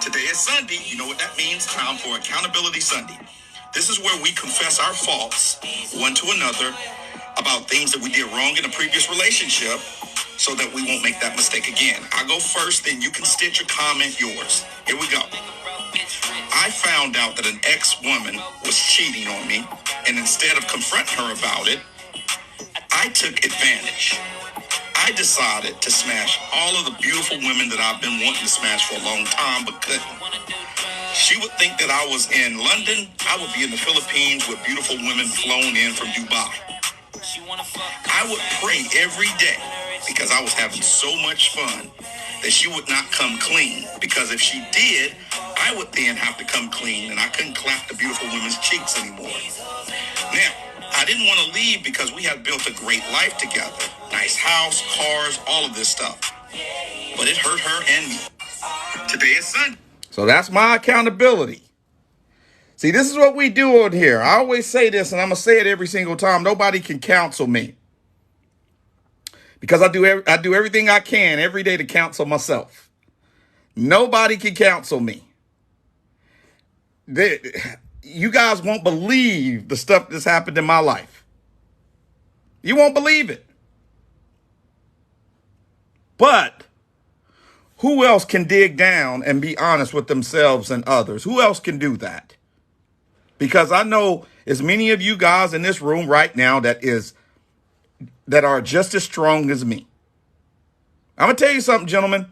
Today is Sunday. You know what that means? Time for Accountability Sunday. This is where we confess our faults one to another about things that we did wrong in a previous relationship so that we won't make that mistake again. I go first, then you can stitch or comment yours. Here we go. I found out that an ex-woman was cheating on me, and instead of confronting her about it, I took advantage. I decided to smash all of the beautiful women that I've been wanting to smash for a long time but couldn't. She would think that I was in London. I would be in the Philippines with beautiful women flown in from Dubai. I would pray every day because I was having so much fun that she would not come clean, because if she did, I would then have to come clean and I couldn't clap the beautiful women's cheeks anymore. Now, I didn't want to leave because we had built a great life together. Nice house, cars, all of this stuff. But it hurt her and me. Today is Sunday. So that's my accountability. See, this is what we do on here. I always say this, and I'm going to say it every single time. Nobody can counsel me, because I do everything I can every day to counsel myself. Nobody can counsel me. You guys won't believe the stuff that's happened in my life. You won't believe it. But who else can dig down and be honest with themselves and others? Who else can do that? Because I know as many of you guys in this room right now that are just as strong as me. I'm going to tell you something, gentlemen.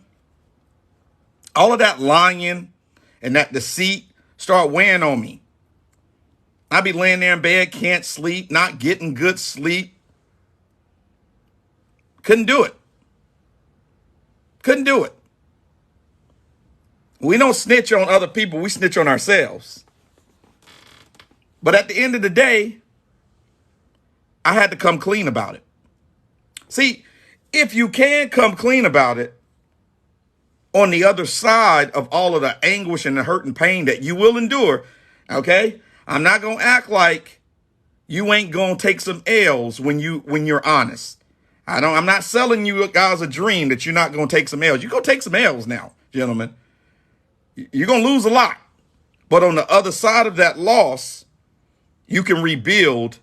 All of that lying and that deceit start weighing on me. I be laying there in bed, can't sleep, not getting good sleep. Couldn't do it. Couldn't do it. We don't snitch on other people. We snitch on ourselves. But at the end of the day, I had to come clean about it. See, if you can come clean about it, on the other side of all of the anguish and the hurt and pain that you will endure, okay? I'm not going to act like you ain't going to take some L's when you're honest. I'm not selling you guys a dream that you're not going to take some L's. You're going to take some L's now, gentlemen. You're going to lose a lot. But on the other side of that loss, you can rebuild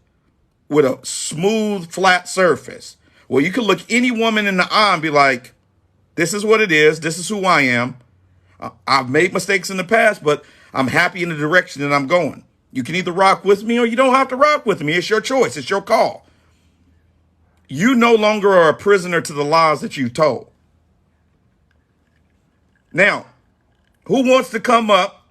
with a smooth, flat surface. Well, you can look any woman in the eye and be like, this is what it is. This is who I am. I've made mistakes in the past, but I'm happy in the direction that I'm going. You can either rock with me or you don't have to rock with me. It's your choice. It's your call. You no longer are a prisoner to the lies that you told. Now, who wants to come up?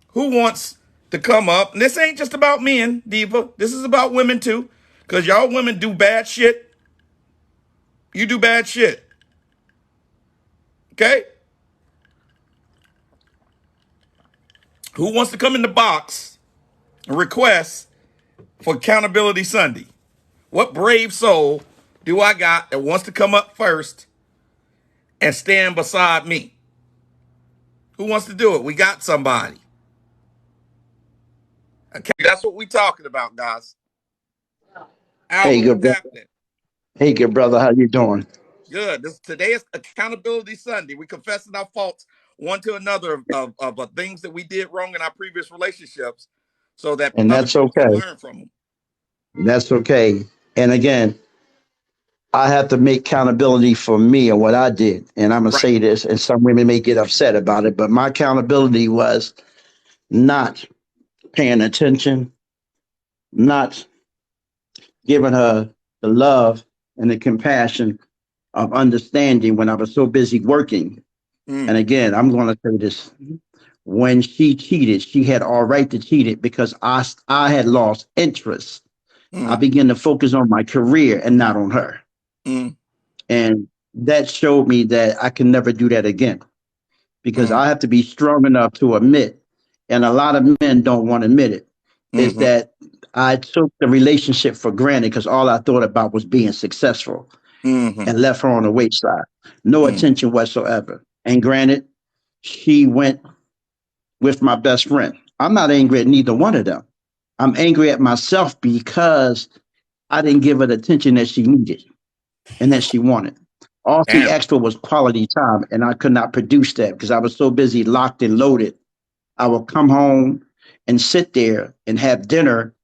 Who wants to come up? And this ain't just about men, Diva. This is about women too. Because y'all women do bad shit. You do bad shit. Okay? Who wants to come in the box and request for Accountability Sunday? What brave soul do I got that wants to come up first and stand beside me? Who wants to do it? We got somebody. Okay, that's what we talking about, guys. Hey, good brother. Hey, good brother. How you doing? Good. Today is Accountability Sunday. We confessing our faults one to another of things that we did wrong in our previous relationships, so that that's okay. Can learn from them. That's okay. And again, I have to make accountability for me and what I did. And I'm going to say this, and some women may get upset about it, but my accountability was not paying attention, not giving her the love and the compassion of understanding when I was so busy working. And again, I'm going to say this. When she cheated, she had all right to cheat it because I had lost interest. I began to focus on my career and not on her. And that showed me that I can never do that again, because I have to be strong enough to admit, and a lot of men don't want to admit it, is that I took the relationship for granted because all I thought about was being successful and left her on the wayside. No attention whatsoever. And granted, she went with my best friend. I'm not angry at neither one of them. I'm angry at myself because I didn't give her the attention that she needed and that she wanted. All she Damn. asked for was quality time, and I could not produce that because I was so busy locked and loaded. I would come home and sit there and have dinner,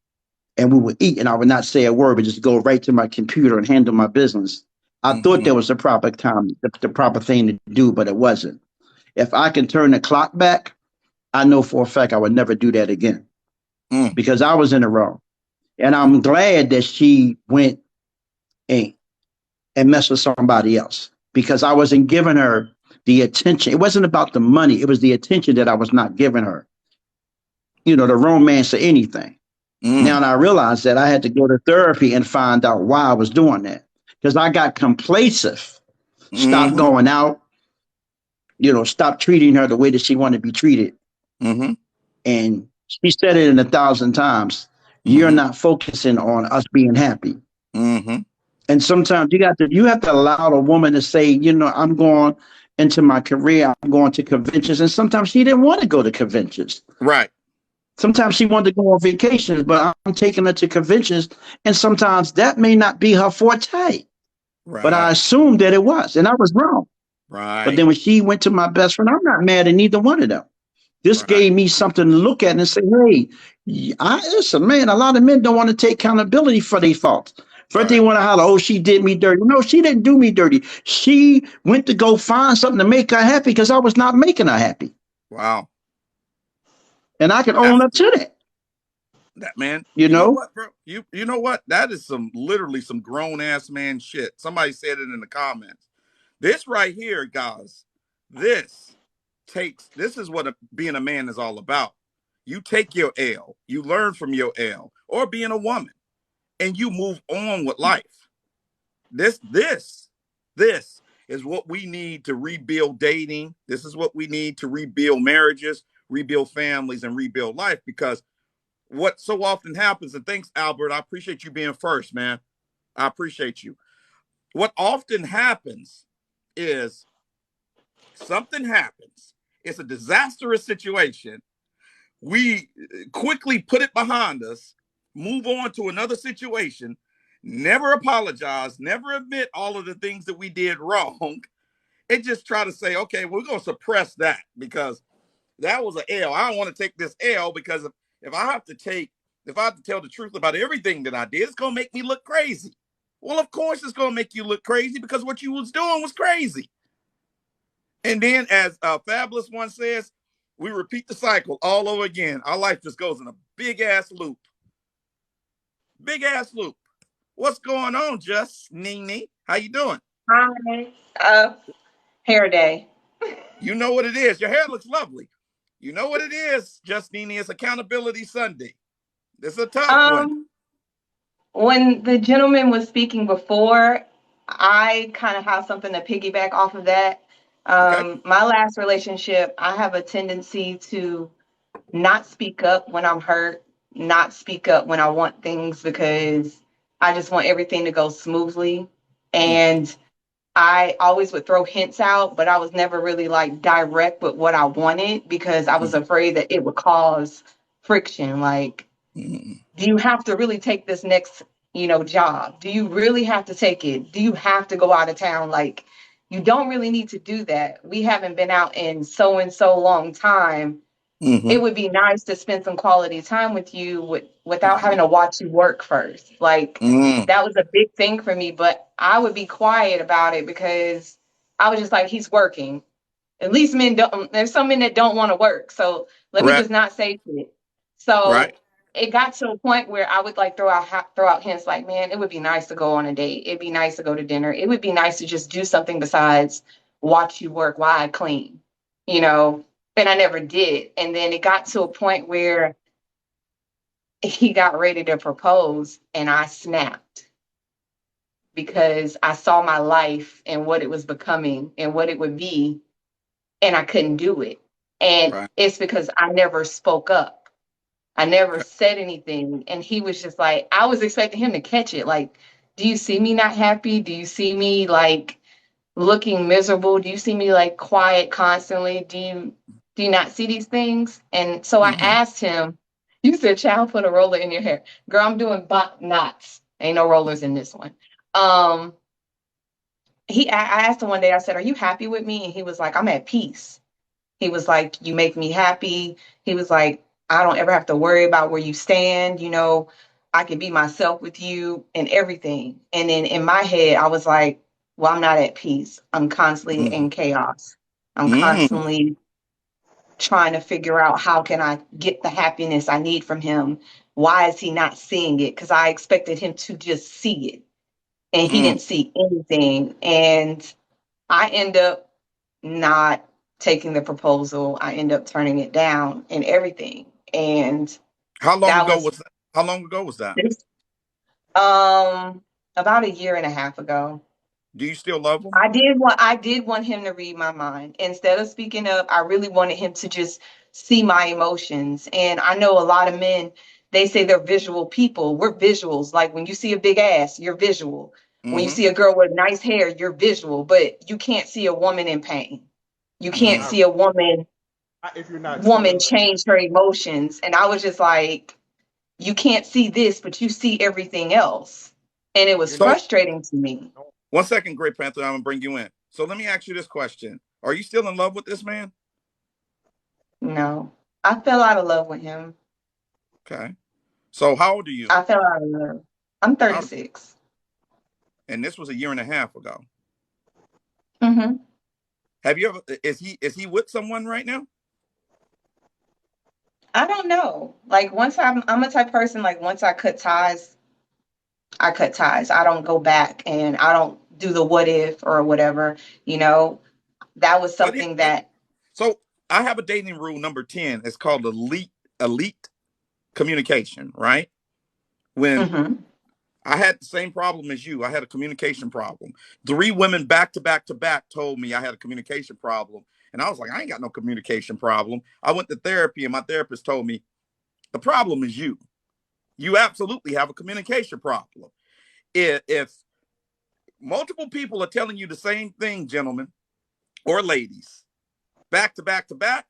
and we would eat, and I would not say a word, but just go right to my computer and handle my business. I thought Mm-hmm. there was the proper time, the proper thing to do, but it wasn't. If I can turn the clock back, I know for a fact I would never do that again Mm. because I was in the wrong. And I'm glad that she went and, and messed with somebody else because I wasn't giving her the attention. It wasn't about the money, it was the attention that I was not giving her, the romance or anything. Mm. Now I realized that I had to go to therapy and find out why I was doing that because I got complacent, stopped Mm-hmm. going out, stopped treating her the way that she wanted to be treated. Mm-hmm. And she said it in 1,000 times. You're Mm-hmm. not focusing on us being happy. Mm-hmm. And sometimes you have to allow a woman to say, I'm going into my career, I'm going to conventions. And sometimes she didn't want to go to conventions. Right. Sometimes she wanted to go on vacations, but I'm taking her to conventions. And sometimes that may not be her forte. But I Right. assumed that it was, and I was wrong. But Right. then when she went to my best friend, I'm not mad at neither one of them. This Right. gave me something to look at and say, hey, listen, man, a lot of men don't want to take accountability for their faults. First, they Right. want to holler, oh, she did me dirty. No, she didn't do me dirty. She went to go find something to make her happy because I was not making her happy. Wow. And I can own That's up to that, that, man. you You know know? what, bro? You know what? That is some literally some grown ass man shit. Somebody said it in the comments. This right here, guys. This this is what being a man is all about. You take your L, you learn from your L, or being a woman, and you move on with life. This is what we need to rebuild dating. This is what we need to rebuild marriages, rebuild families, and rebuild life. Because what so often happens, and thanks, Albert, I appreciate you being first, man. I appreciate you. What often happens is something happens. It's a disastrous situation. We quickly put it behind us, move on to another situation, never apologize, never admit all of the things that we did wrong, and just try to say, okay, we're going to suppress that because that was an L. I don't want to take this L because if I have to tell the truth about everything that I did, it's going to make me look crazy. Well, of course it's going to make you look crazy because what you was doing was crazy. And then, as Fabulous one says, we repeat the cycle all over again. Our life just goes in a big ass loop. Big ass loop. What's going on, Just Nene? How you doing? Hi. Hair day. You know what it is. Your hair looks lovely. You know what it is, Just Nene. It's Accountability Sunday. This is a tough one. Um, when the gentleman was speaking before, I kind of have something to piggyback off of that. Okay. My last relationship, I have a tendency to not speak up when I'm hurt, not speak up when I want things because I just want everything to go smoothly. Mm, And I always would throw hints out, but I was never really like direct with what I wanted because I was mm, afraid that it would cause friction. Like, mm, do you have to really take this next, job? Do you really have to take it? Do you have to go out of town? Like, you don't really need to do that. We haven't been out in so and so long time. mm, It would be nice to spend some quality time with you without mm, having to watch you work first. Like mm. that was a big thing for me, but I would be quiet about it because I was just like, he's working. At least men don't, there's some men that don't want to work. So let me Right. just not say shit. Right. So it got to a point where I would like throw out hints like, man, it would be nice to go on a date. It'd be nice to go to dinner. It would be nice to just do something besides watch you work while I clean, you know, and I never did. And then it got to a point where he got ready to propose and I snapped because I saw my life and what it was becoming and what it would be, and I couldn't do it. And Right. it's because I never spoke up. I never Okay. said anything. And he was just like, I was expecting him to catch it. Like, do you see me not happy? Do you see me like looking miserable? Do you see me like quiet constantly? Do you not see these things? And so I Mm-hmm. asked him, you said, child, put a roller in your hair. Girl, I'm doing knots. Ain't no rollers in this one. Um, I asked him one day, I said, "Are you happy with me?" And he was like, "I'm at peace." He was like, "You make me happy." He was like, "I don't ever have to worry about where you stand. I can be myself with you and everything." And then in my head, I was like, well, I'm not at peace. I'm constantly Mm. in chaos. I'm Mm. constantly trying to figure out how can I get the happiness I need from him. Why is he not seeing it? Because I expected him to just see it, and he Mm. didn't see anything. And I end up not taking the proposal. I end up turning it down and everything. And How long that ago was was that? How long ago was that? this, um about a year and a half ago. Do you still love him? I did want him to read my mind. Instead of speaking up, I really wanted him to just see my emotions. And I know a lot of men, they say they're visual people. We're visuals. Like when you see a big ass, you're visual. When you Mm-hmm. see a girl with nice hair, you're visual, but you can't see a woman in pain. You can't Mm-hmm. Not see a woman if you're not woman telling them. change her emotions. And I was just like, you can't see this, but you see everything else. And it was You're not. So frustrating to me. one second, Great Panther, I'm gonna bring you in. So let me ask you this question: are you still in love with this man? No, I fell out of love with him. Okay. So how old are you? I fell out of love. I'm How? 36. And this was a year and a half ago. Hmm. Have you ever? Is he with someone right now? I don't know. Like once I'm a type of person, like once I cut ties, I cut ties. I don't go back and I don't do the what if or whatever. You know, that was But something that. so I have a dating rule number 10. It's called elite communication. Right? When Hmm. I had the same problem as you. I had a communication problem. 3 women back to back to back told me I had a communication problem. And I was like, I ain't got no communication problem. I went to therapy and my therapist told me the problem is you. You absolutely have a communication problem. If multiple people are telling you the same thing, gentlemen or ladies, back to back to back,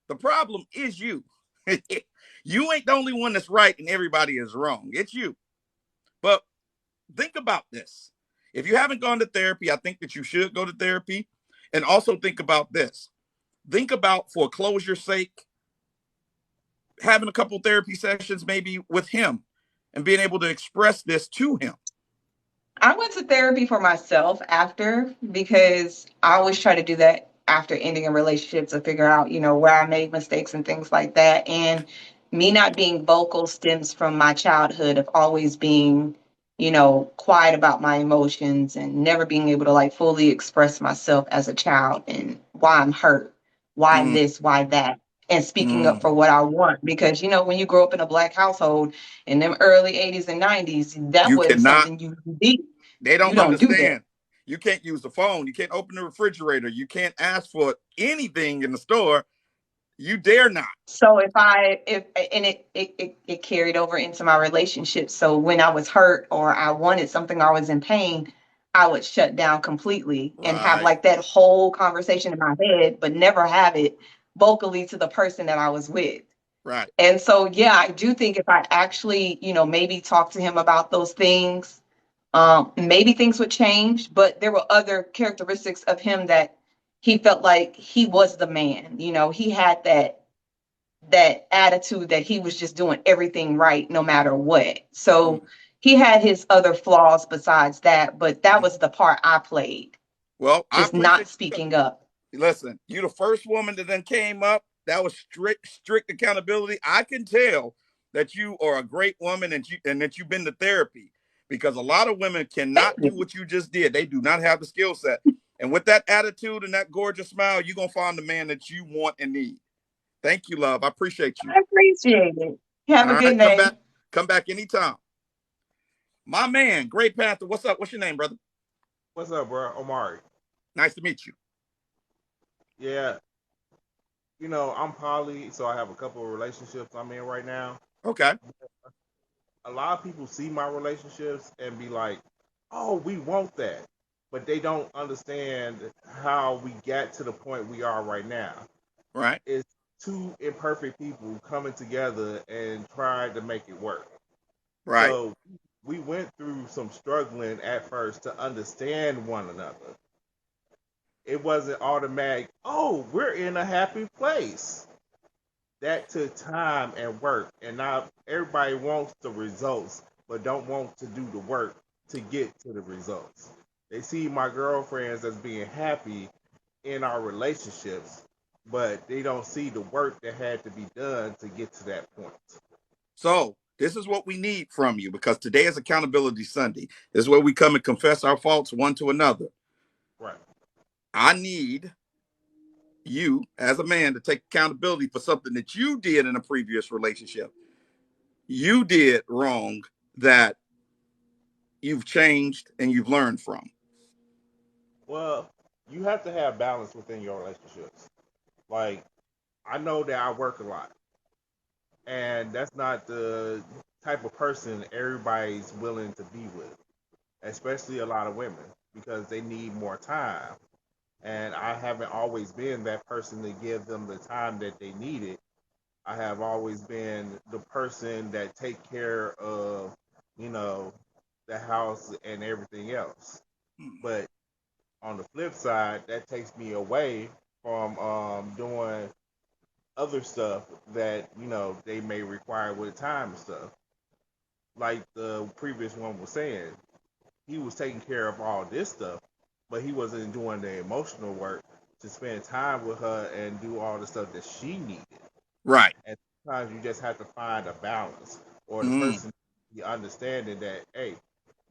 the problem is you. You ain't the only one that's right and everybody is wrong. It's you. But think about this. If you haven't gone to therapy, I think that you should go to therapy. And also think about this. Think about, for closure's sake, having a couple therapy sessions maybe with him and being able to express this to him. I went to therapy for myself after because I always try to do that after ending a relationship to figure out, where I made mistakes and things like that. And me not being vocal stems from my childhood of always being, quiet about my emotions and never being able to like fully express myself as a child and why I'm hurt, why Mm, this, why that. And speaking up mm. for what I want. Because, when you grow up in a Black household in them early 80s and 90s, that You wasn't cannot, something you did. they You don't don't do that. understand. You can't use the phone. You can't open the refrigerator. You can't ask for anything in the store. You dare not. So it carried over into my relationship. So when I was hurt or I wanted something or I was in pain, I would shut down completely and have Right, like that whole conversation in my head, but never have it vocally to the person that I was with. right. And so, yeah, I do think if I actually, maybe talk to him about those things, maybe things would change, but there were other characteristics of him that he felt like he was the man. He had that attitude that he was just doing everything right no matter what. Mm. So he had his other flaws besides that, but that was the part I played, Well, I just not appreciate speaking up. you. Listen, you the first woman that then came up. That was strict accountability. I can tell that you are a great woman and that you've been to therapy, because a lot of women Thank cannot do you. what you just did. They do not have the skill set. And with that attitude and that gorgeous smile, you're gonna find the man that you want and need. Thank you, love. I appreciate you. I appreciate it. Have a All good right, day. come back anytime. My man, Great Panther. What's up? What's your name, brother? What's up, bro? Omari. Nice to meet you. Yeah, I'm poly, so I have a couple of relationships I'm in right now. Okay. A lot of people see my relationships and be like, "Oh, we want that," but they don't understand how we got to the point we are right now. Right. It's two imperfect people coming together and trying to make it work. Right. So we went through some struggling at first to understand one another. it wasn't automatic. Oh, we're in a happy place. That took time and work, and now everybody wants the results, but don't want to do the work to get to the results. They see my girlfriends as being happy in our relationships, but they don't see the work that had to be done to get to that point. So this is what we need from you, because today is Accountability Sunday. This is where we come and confess our faults one to another. Right. I need you as a man to take accountability for something that you did in a previous relationship. You did wrong that you've changed and you've learned from. Well, you have to have balance within your relationships. Like, I know that I work a lot, and that's not the type of person everybody's willing to be with, especially a lot of women, because they need more time. And I haven't always been that person to give them the time that they needed. I have always been the person that take care of, you know, the house and everything else. But on the flip side, that takes me away from doing other stuff that, you know, they may require with time and stuff. Like the previous one was saying, he was taking care of all this stuff, but he wasn't doing the emotional work to spend time with her and do all the stuff that she needed. Right. And sometimes you just have to find a balance, or the Mm. person be understanding that, hey,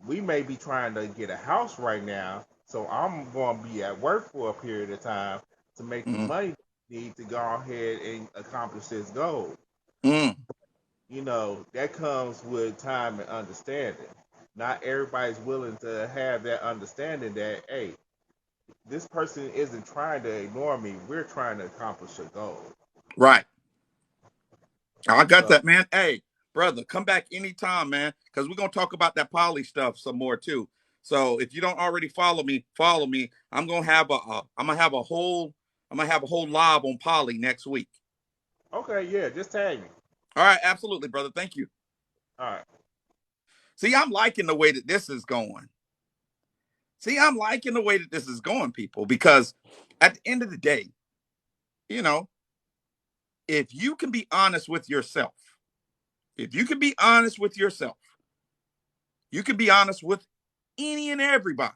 we may be trying to get a house right now, so I'm going to be at work for a period of time to make the Mm. money we need to go ahead and accomplish this goal. Mm. You know, that comes with time and understanding. Not everybody's willing to have that understanding that, hey, this person isn't trying to ignore me. We're trying to accomplish a goal. Right. I got So, that, man. Hey, brother, come back anytime, man, because we're gonna talk about that poly stuff some more too. So if you don't already follow me, follow me. I'm gonna have a whole live on poly next week. okay, yeah, just tag me. All right, absolutely, brother. Thank you. All right. See, I'm liking the way that this is going. People, because at the end of the day, you know, if you can be honest with yourself, if you can be honest with yourself, you can be honest with any and everybody.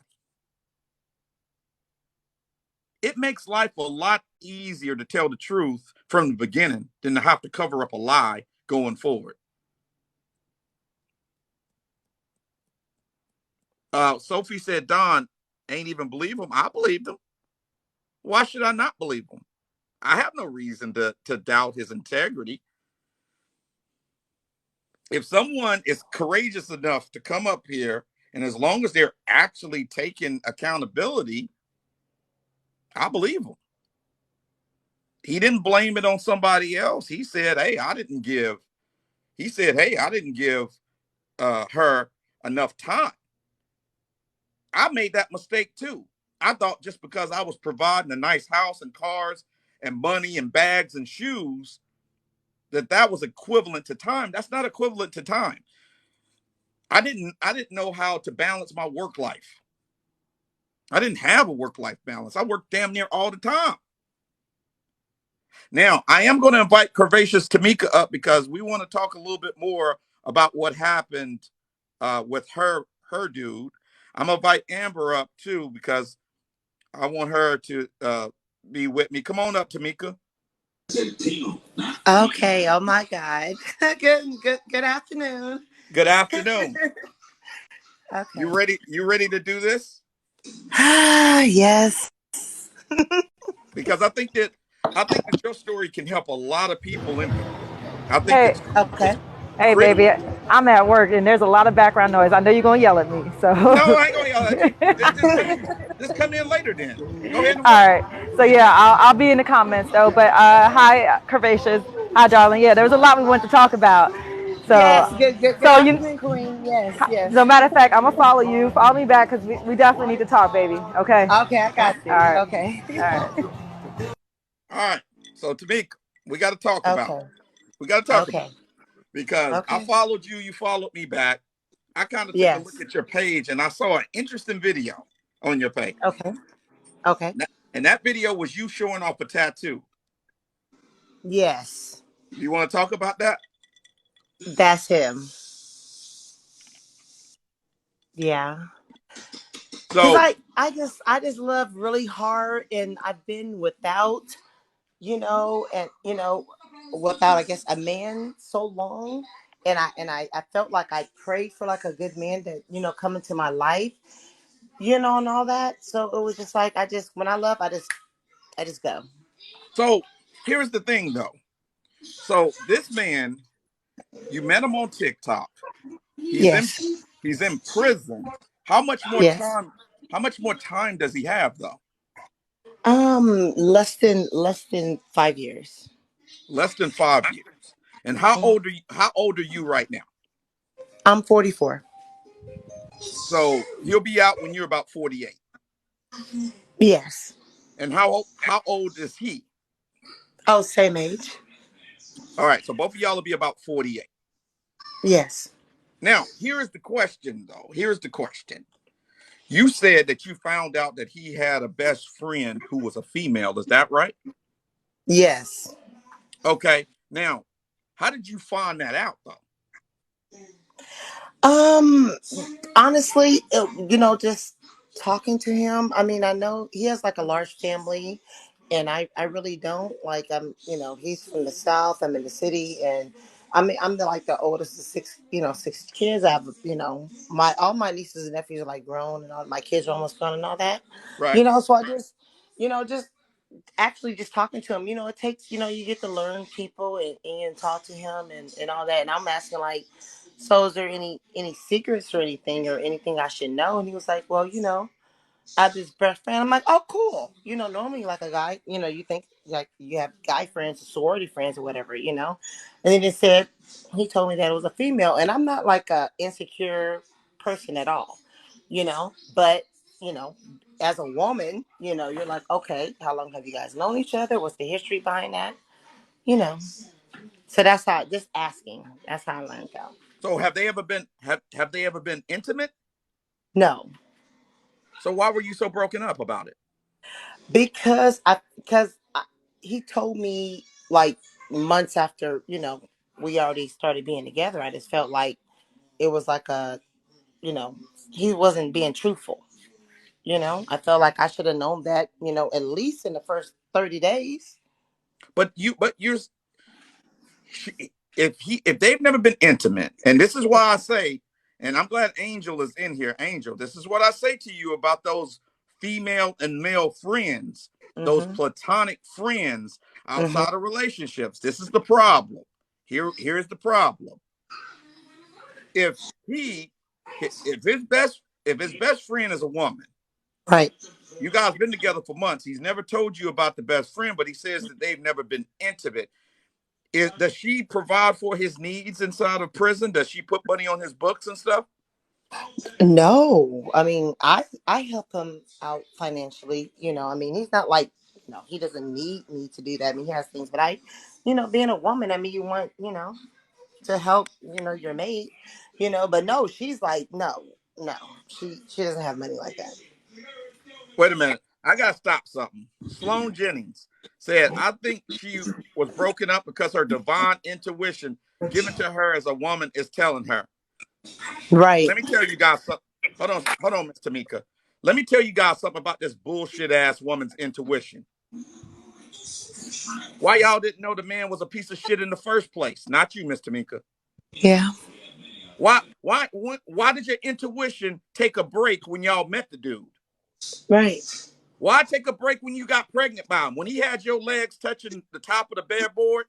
It makes life a lot easier to tell the truth from the beginning than to have to cover up a lie going forward. Sophie said, Don ain't even believe him. I believed him. Why should I not believe him? I have no reason to doubt his integrity. If someone is courageous enough to come up here, and as long as they're actually taking accountability, I believe him. He didn't blame it on somebody else. He said, hey, I didn't give her enough time. I made that mistake too. I thought just because I was providing a nice house and cars and money and bags and shoes, that was equivalent to time. That's not equivalent to time. I didn't know how to balance my work life. I didn't have a work-life balance. I worked damn near all the time. Now, I am going to invite Curvaceous Tamika up because we want to talk a little bit more about what happened with her dude. I'm going to invite Amber up too because I want her to be with me. Come on up, Tamika. Okay. Oh my God. Good afternoon. Good afternoon. Okay. You ready to do this? Yes. Because I think that your story can help a lot of people in here. I think Hey, Okay. hey, baby, I'm at work and there's a lot of background noise. I know you're gonna yell at me, so. No, I ain't gonna yell at you. Just come in later then. Go ahead and All work. right. So yeah, I'll be in the comments though. But hi, Curvaceous. Hi, darling. Yeah, there was a lot we wanted to talk about. So, Yes. Good so afternoon, Queen. Yes. Yes. no matter of fact, I'm gonna follow you. Follow me back because we definitely need to talk, baby. Okay. Okay. I got All you. right. Okay. All right. All right. So Tamika, we got to talk about Okay. it. We got to talk about Okay. it because I Okay. followed you. You followed me back. I kind of took a look Yes. at your page and I saw an interesting video on your page. Okay. Okay. And that video was you showing off a tattoo. Yes, Do you want to talk about that? that's him. Yeah. Cause So, I just love really hard, and I've been without, and without, I guess, a man so long, and I felt like I prayed for like a good man to come into my life, and all that. So it was just like when I love, I just go. so here's the thing though. So this man, you met him on TikTok. He's in Yes, he's in prison. How much more yes. time? How much more time does he have though? Less than 5 years. Less than 5 years. And how Mhm. old are you? How old are you right now? I'm 44. So he'll be out when you're about 48. Yes. And how old is he? Oh, same age. All right, so both of y'all will be about 48. Yes. Now, here is the question though. Here's the question. You said that you found out that he had a best friend who was a female. Is that right? Yes. Okay. Now, how did you find that out though? Um, Honestly, just talking to him. I mean, I know he has like a large family, and I really don't. Like, he's from the South. I'm in the city, and I mean, I'm the oldest of six kids. I have, all my nieces and nephews are like grown, and all my kids are almost grown and all that. Right. So I just actually just talking to him, it takes, you get to learn people, and talk to him, and all that. And I'm asking, like, so is there any secrets or anything I should know? And he was like, well, I have this best friend. I'm like, oh, cool. Normally, like, a guy, you think like you have guy friends, sorority friends, or whatever, and then he told me that it was a female, and I'm not like a insecure person at all, but you know as a woman, you're like, okay, how long have you guys known each other? What's the history behind that? You know, so just asking. That's how I learned out. So have they ever been intimate? No, So why were you so broken up about it? because he told me like months after, we already started being together. I just felt like it was like you know, he wasn't being truthful. I felt like I should have known that, at least in the first 30 days. You're if they've never been intimate, and this is why I say, and I'm glad Angel is in here. Angel, this is what I say to you about those female and male friends, those Mm-hmm. platonic friends Mm-hmm. outside of relationships. This is the problem. Here's the problem. If he if his best friend is a woman, Right. you guys been together for months. He's never told you about the best friend, but he says that they've never been intimate. Does she provide for his needs inside of prison? Does she put money on his books and stuff? No, I mean, I help him out financially. I mean, he's not like, he doesn't need me to do that. I mean, he has things, but being a woman, I mean, you want, to help, your mate, but no, she's like, no, no, she doesn't have money like that. Wait a minute. I got to stop something. Sloan Jennings said, I think she was broken up because her divine intuition given to her as a woman is telling her. Right. Let me tell you guys something. Hold on, Miss Tamika. Let me tell you guys something about this bullshit ass woman's intuition. Why y'all didn't know the man was a piece of shit in the first place? Not you, Miss Tamika. Yeah. Why did your intuition take a break when y'all met the dude? Right. Why take a break when you got pregnant by him? When he had your legs touching the top of the bedboard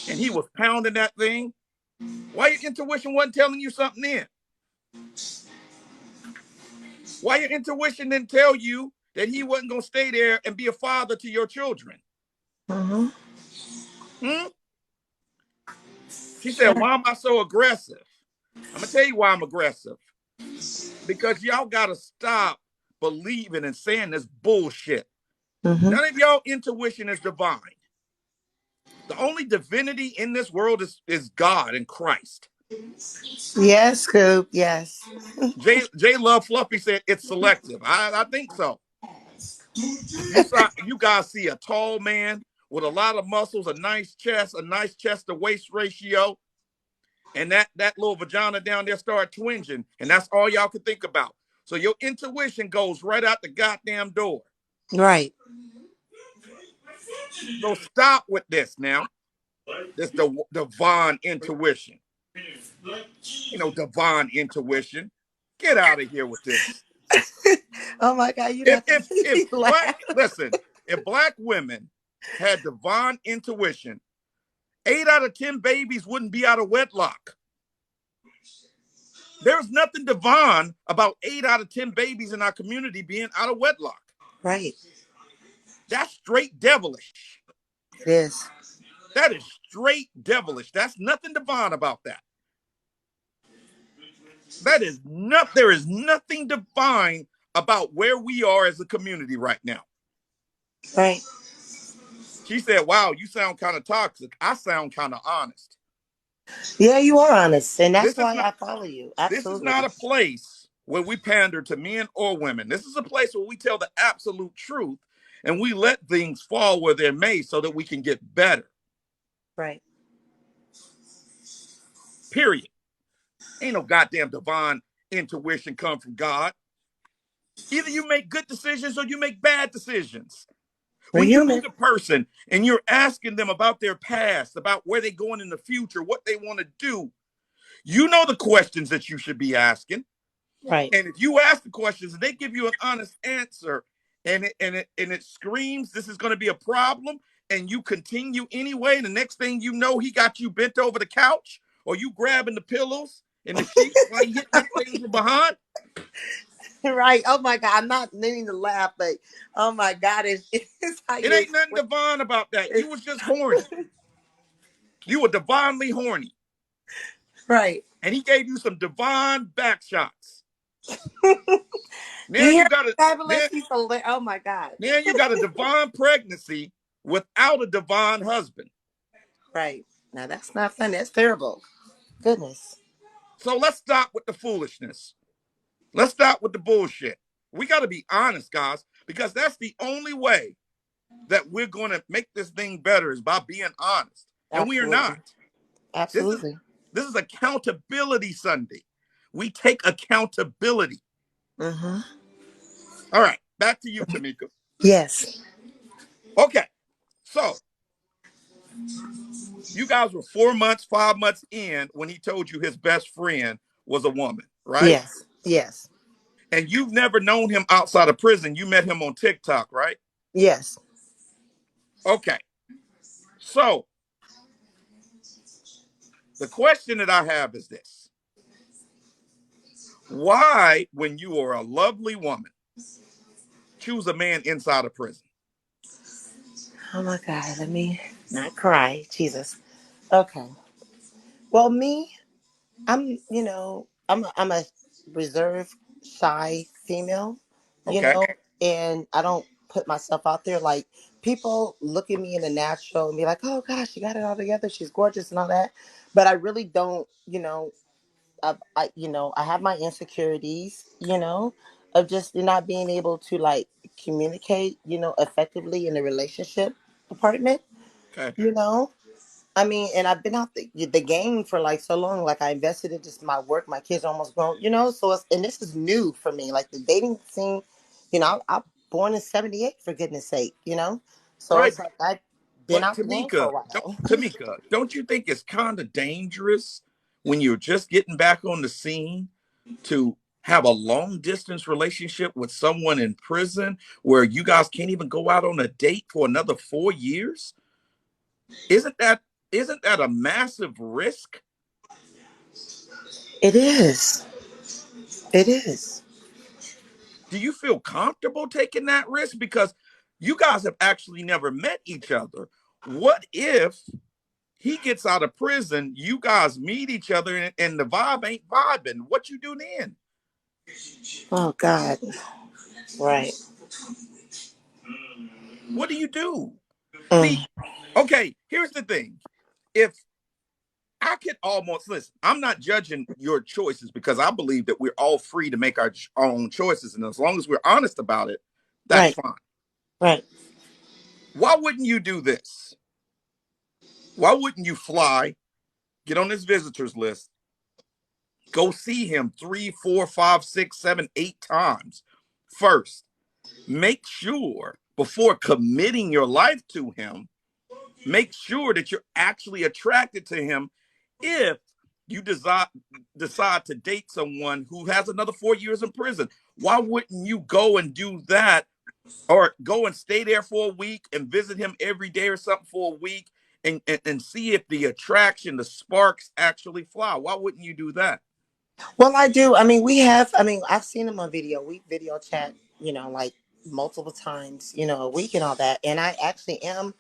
and he was pounding that thing? Why your intuition wasn't telling you something then? Why your intuition didn't tell you that he wasn't going to stay there and be a father to your children? Mm-hmm. Hmm? She said, why am I so aggressive? I'm going to tell you why I'm aggressive. Because y'all got to stop believing and saying this bullshit. Mm-hmm. None of y'all intuition is divine. The only divinity in this world is God and Christ. Yes, Scoop. Yes. J Love Fluffy said it's selective. I think so. You guys see a tall man with a lot of muscles, a nice chest to waist ratio, and that little vagina down there start twinging, and that's all y'all can think about. So your intuition goes right out the goddamn door. Right. So stop with this now. This the divine intuition. You know, divine intuition. Get out of here with this. Oh my God, you If have to make me laugh. if black women had divine intuition, 8 out of 10 babies wouldn't be out of wedlock. There's nothing divine about 8 out of 10 babies in our community being out of wedlock. Right. That's straight devilish. It is. That is straight devilish. That's nothing divine about that. There is nothing divine about where we are as a community right now. Right. She said, wow, you sound kind of toxic. I sound kind of honest. Yeah, you are honest. And that's This is why not I follow you. this is Absolutely. not a place where we pander to men or women. This is a place where we tell the absolute truth and we let things fall where they're made so that we can get better. Right. Period. Ain't no goddamn divine intuition come from God. Either you make good decisions or you make bad decisions. We're When you human. meet a person and you're asking them about their past, about where they're going in the future, what they want to do, you know the questions that you should be asking. Right. And if you ask the questions and they give you an honest answer and it screams this is going to be a problem and you continue anyway, and the next thing you know, he got you bent over the couch or you grabbing the pillows and the sheets while you hitting that thing from behind. Right. Oh my God. I'm not meaning to laugh, but oh my God, it's how It ain't nothing divine about that. You was just horny. You were divinely horny. Right. And he gave you some divine back shots. Now you you got fabulous. Oh my God. now you got a divine pregnancy without a divine husband. Right. Now that's not funny. That's terrible. Goodness. So let's stop with the foolishness. Let's stop with the bullshit. We got to be honest, guys, because that's the only way that we're going to make this thing better is by being honest. And Absolutely. we are not. Absolutely. This is accountability Sunday. We take accountability. Mm-hmm. All right, back to you, Tamika. Yes. Okay, so you guys were 4 months, 5 months in when he told you his best friend was a woman, right? Yes. Yes. And you've never known him outside of prison. You met him on TikTok, right? Yes. Okay. So the question that I have is this. Why, when you are a lovely woman, choose a man inside of prison? Oh my God. Let me not cry. Jesus. Okay. Well, I'm a reserved, shy female, Okay. and I don't put myself out there. Like, people look at me in the natural and be like, oh gosh, she got it all together. She's gorgeous and all that. But I really don't, I have my insecurities, of just not being able to like communicate, effectively in the relationship department, Okay. I mean, and I've been out the game for like so long. Like, I invested in just my work. My kids are almost grown, So and this is new for me. Like, the dating scene, I'm born in '78, for goodness sake, So Right. it's like I've been But out the game for a while. Tamika, don't you think it's kind of dangerous when you're just getting back on the scene to have a long distance relationship with someone in prison where you guys can't even go out on a date for another 4 years? Isn't that a massive risk? It is. It is. Do you feel comfortable taking that risk? Because you guys have actually never met each other. What if he gets out of prison, you guys meet each other and the vibe ain't vibing? What you do then? Oh God. Right. What do you do? Mm. See, okay, here's the thing. If I could almost listen, I'm not judging your choices because I believe that we're all free to make our own choices. And as long as we're honest about it, that's Right. fine. Right. Why wouldn't you do this? Why wouldn't you fly, get on his visitors list, go see him 3, 4, 5, 6, 7, 8 times first? Make sure before committing your life to him, make sure that you're actually attracted to him if you decide to date someone who has another 4 years in prison. Why wouldn't you go and do that, or go and stay there for a week and visit him every day or something for a week, and see if the attraction, the sparks actually fly? Why wouldn't you do that? Well, I do. I mean, I've seen him on video. We video chat, like multiple times, a week and all that. And I actually am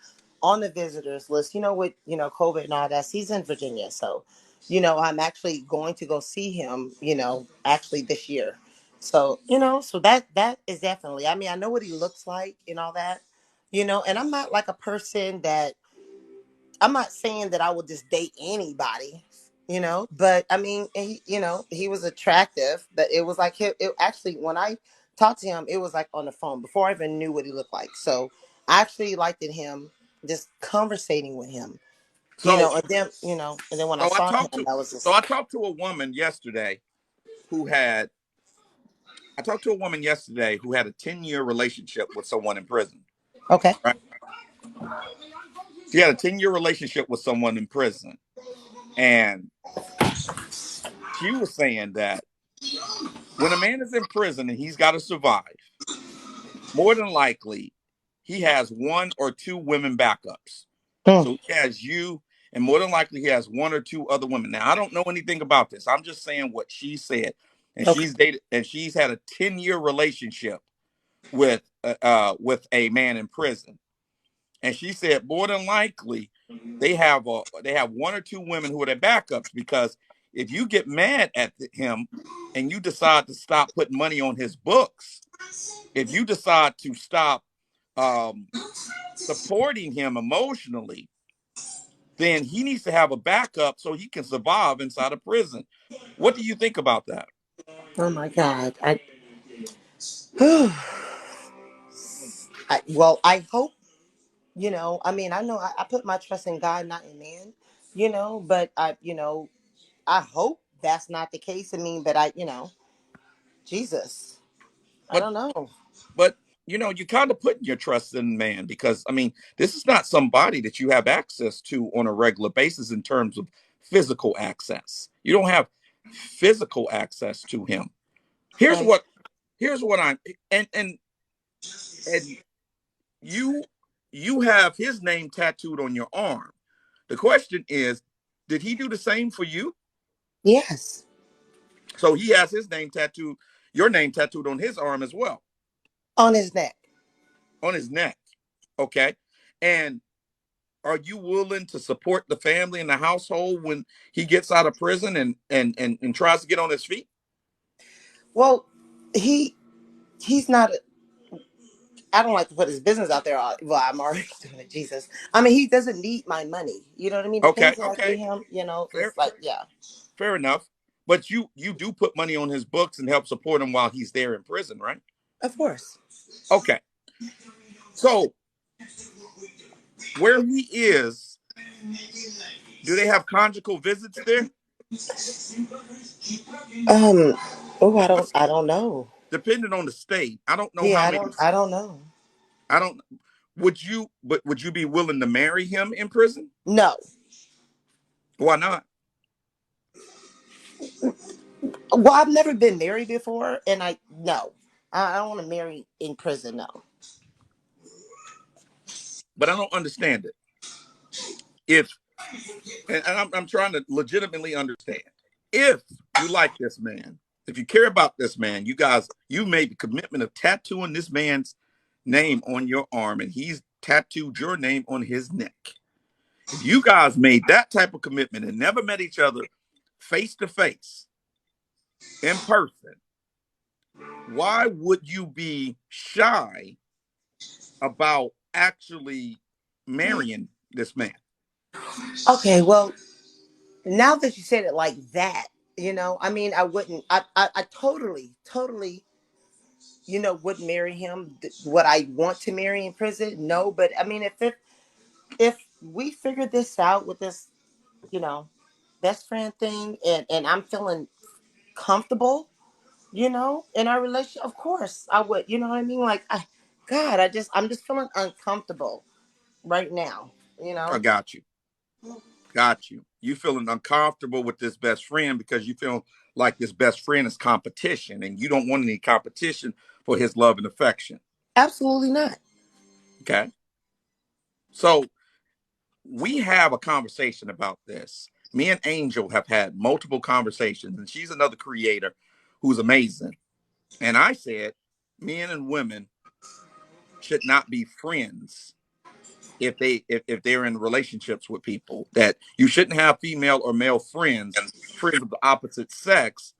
on the visitors list, with, COVID and all that. He's in Virginia. So, I'm actually going to go see him, actually this year. So, so that is definitely, I mean, I know what he looks like and all that, and I'm not like a person that, I'm not saying that I would just date anybody, but I mean, he was attractive, but it was like it actually, when I talked to him, it was like on the phone before I even knew what he looked like. So I actually liked him just conversating with him, So, and then when I so I saw him, talked to I was so just I talked to a woman yesterday who had I talked to a woman yesterday who had a 10-year relationship with someone in prison. okay. Right? She had a 10-year relationship with someone in prison. And she was saying that when a man is in prison and he's got to survive, more than likely he has one or two women backups. Hmm. So he has you, and more than likely he has one or two other women. Now, I don't know anything about this. I'm just saying what she said. And Okay. she's had a 10-year relationship with a man in prison. And she said more than likely they have one or two women who are their backups, because if you get mad at him and you decide to stop putting money on his books, if you decide to stop um, supporting him emotionally, then he needs to have a backup so he can survive inside of prison. What do you think about that? Oh my God. Well, I hope, I mean, I know I put my trust in God, not in man, but I hope that's not the case. I mean, but Jesus, I But don't know. but you kind of putting your trust in man, because I mean, this is not somebody that you have access to on a regular basis in terms of physical access. You don't have physical access to him. Here's Right. what here's what I'm and you have his name tattooed on your arm. The question is, did he do the same for you? Yes. So he has his name tattooed, your name tattooed on his arm as well, On his neck. on his neck. Okay. And are you willing to support the family and the household when he gets out of prison and tries to get on his feet? Well, he's not. I don't like to put his business out there. Well, I'm already doing it. Jesus. I mean, he doesn't need my money. You know what I mean? The Okay, things that I give okay, him, fair, it's like, yeah, fair enough. But you do put money on his books and help support him while he's there in prison, right? of course. Okay. So where he is, do they have conjugal visits there? Um. Oh, What's I don't know. depending on the state? I don't know how Yeah, many. I don't know. I don't. Would you be willing to marry him in prison? No. Why not? Well, I've never been married before, and no, I don't want to marry in prison. No. But I don't understand it. If and I'm trying to legitimately understand. If you like this man, if you care about this man, you made the commitment of tattooing this man's name on your arm, and he's tattooed your name on his neck. If you guys made that type of commitment and never met each other face to face in person, why would you be shy about actually marrying this man? Okay. Well, now that you said it like that, I mean, I wouldn't. I totally would marry him. Would I want to marry in prison? No, but I mean, if we figure this out with this, you know, best friend thing, and I'm feeling comfortable, in our relationship, of course I would. You know what I mean? Like, God, I'm just feeling uncomfortable right now. You I know. got you. Got you. You feeling uncomfortable with this best friend because you feel like this best friend is competition and you don't want any competition for his love and affection. Absolutely not. Okay. So we have a conversation about this. Me and Angel have had multiple conversations, and she's another creator who's amazing. And I said, men and women should not be friends if they're in relationships with people. That you shouldn't have female or male friends of the opposite sex,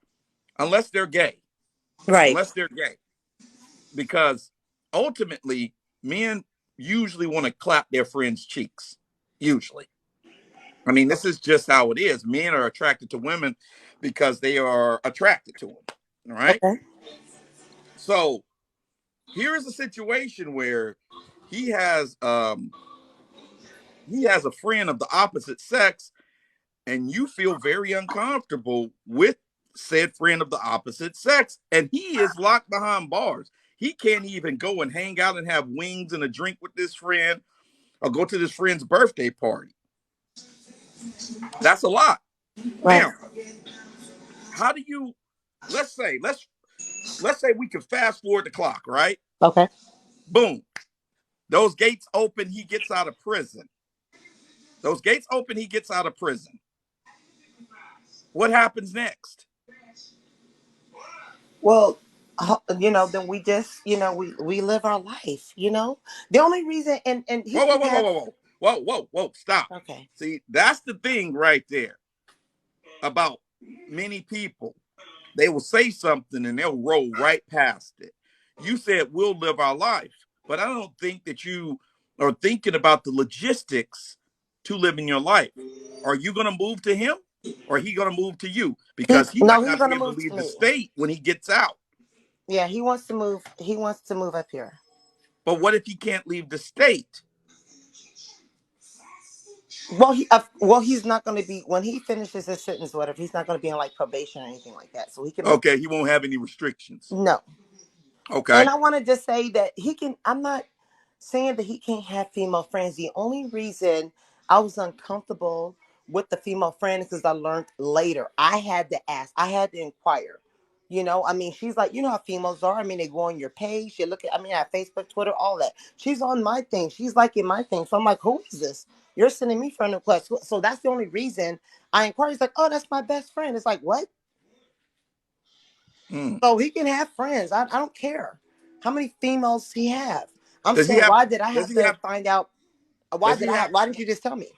unless they're gay. Right. Unless they're gay, because ultimately men usually want to clap their friends' cheeks. Usually. I mean, this is just how it is. Men are attracted to women because they are attracted to them. All right. Okay. So here's a situation where he has um he has a friend of the opposite sex, and you feel very uncomfortable with said friend of the opposite sex, and he is locked behind bars. He can't even go and hang out and have wings and a drink with this friend or go to this friend's birthday party. That's a lot. Right. Now, how do you let's say we can fast forward the clock, right? Okay. Boom. Those gates open, he gets out of prison. Those gates open, he gets out of prison. What happens next? Well, then we just, we live our life. The only reason, and he Whoa, whoa, can whoa, whoa, have. whoa, whoa. Whoa, whoa, whoa, stop. Okay. See, that's the thing right there about many people. They will say something and they'll roll right past it. You said we'll live our life, but I don't think that you are thinking about the logistics to living your life. Are you going to move to him or he going to move to you? Because he No, might he's not be gonna able to move to leave the me. state when he gets out. Yeah, he wants to move. He wants to move up here. But what if he can't leave the state? Well, he's not going to be when he finishes his sentence. Whatever, he's not going to be on like probation or anything like that. So he can move. Okay, he won't have any restrictions. No. Okay. And I want to just say that he can. I'm not saying that he can't have female friends. The only reason I was uncomfortable with the female friend is because I learned later. I had to ask. I had to inquire. I mean, she's like, how females are. I mean, they go on your page. You look at, I mean, at Facebook, Twitter, all that. She's on my thing. She's liking my thing. So I'm like, who is this? You're sending me friend requests. So that's the only reason I inquired. He's like, oh, that's my best friend. It's like, what? Hmm. So he can have friends. I don't care how many females he have. I'm Does he saying, have? why did I Does have he to have? find out? Does he have? Why didn't you just tell me?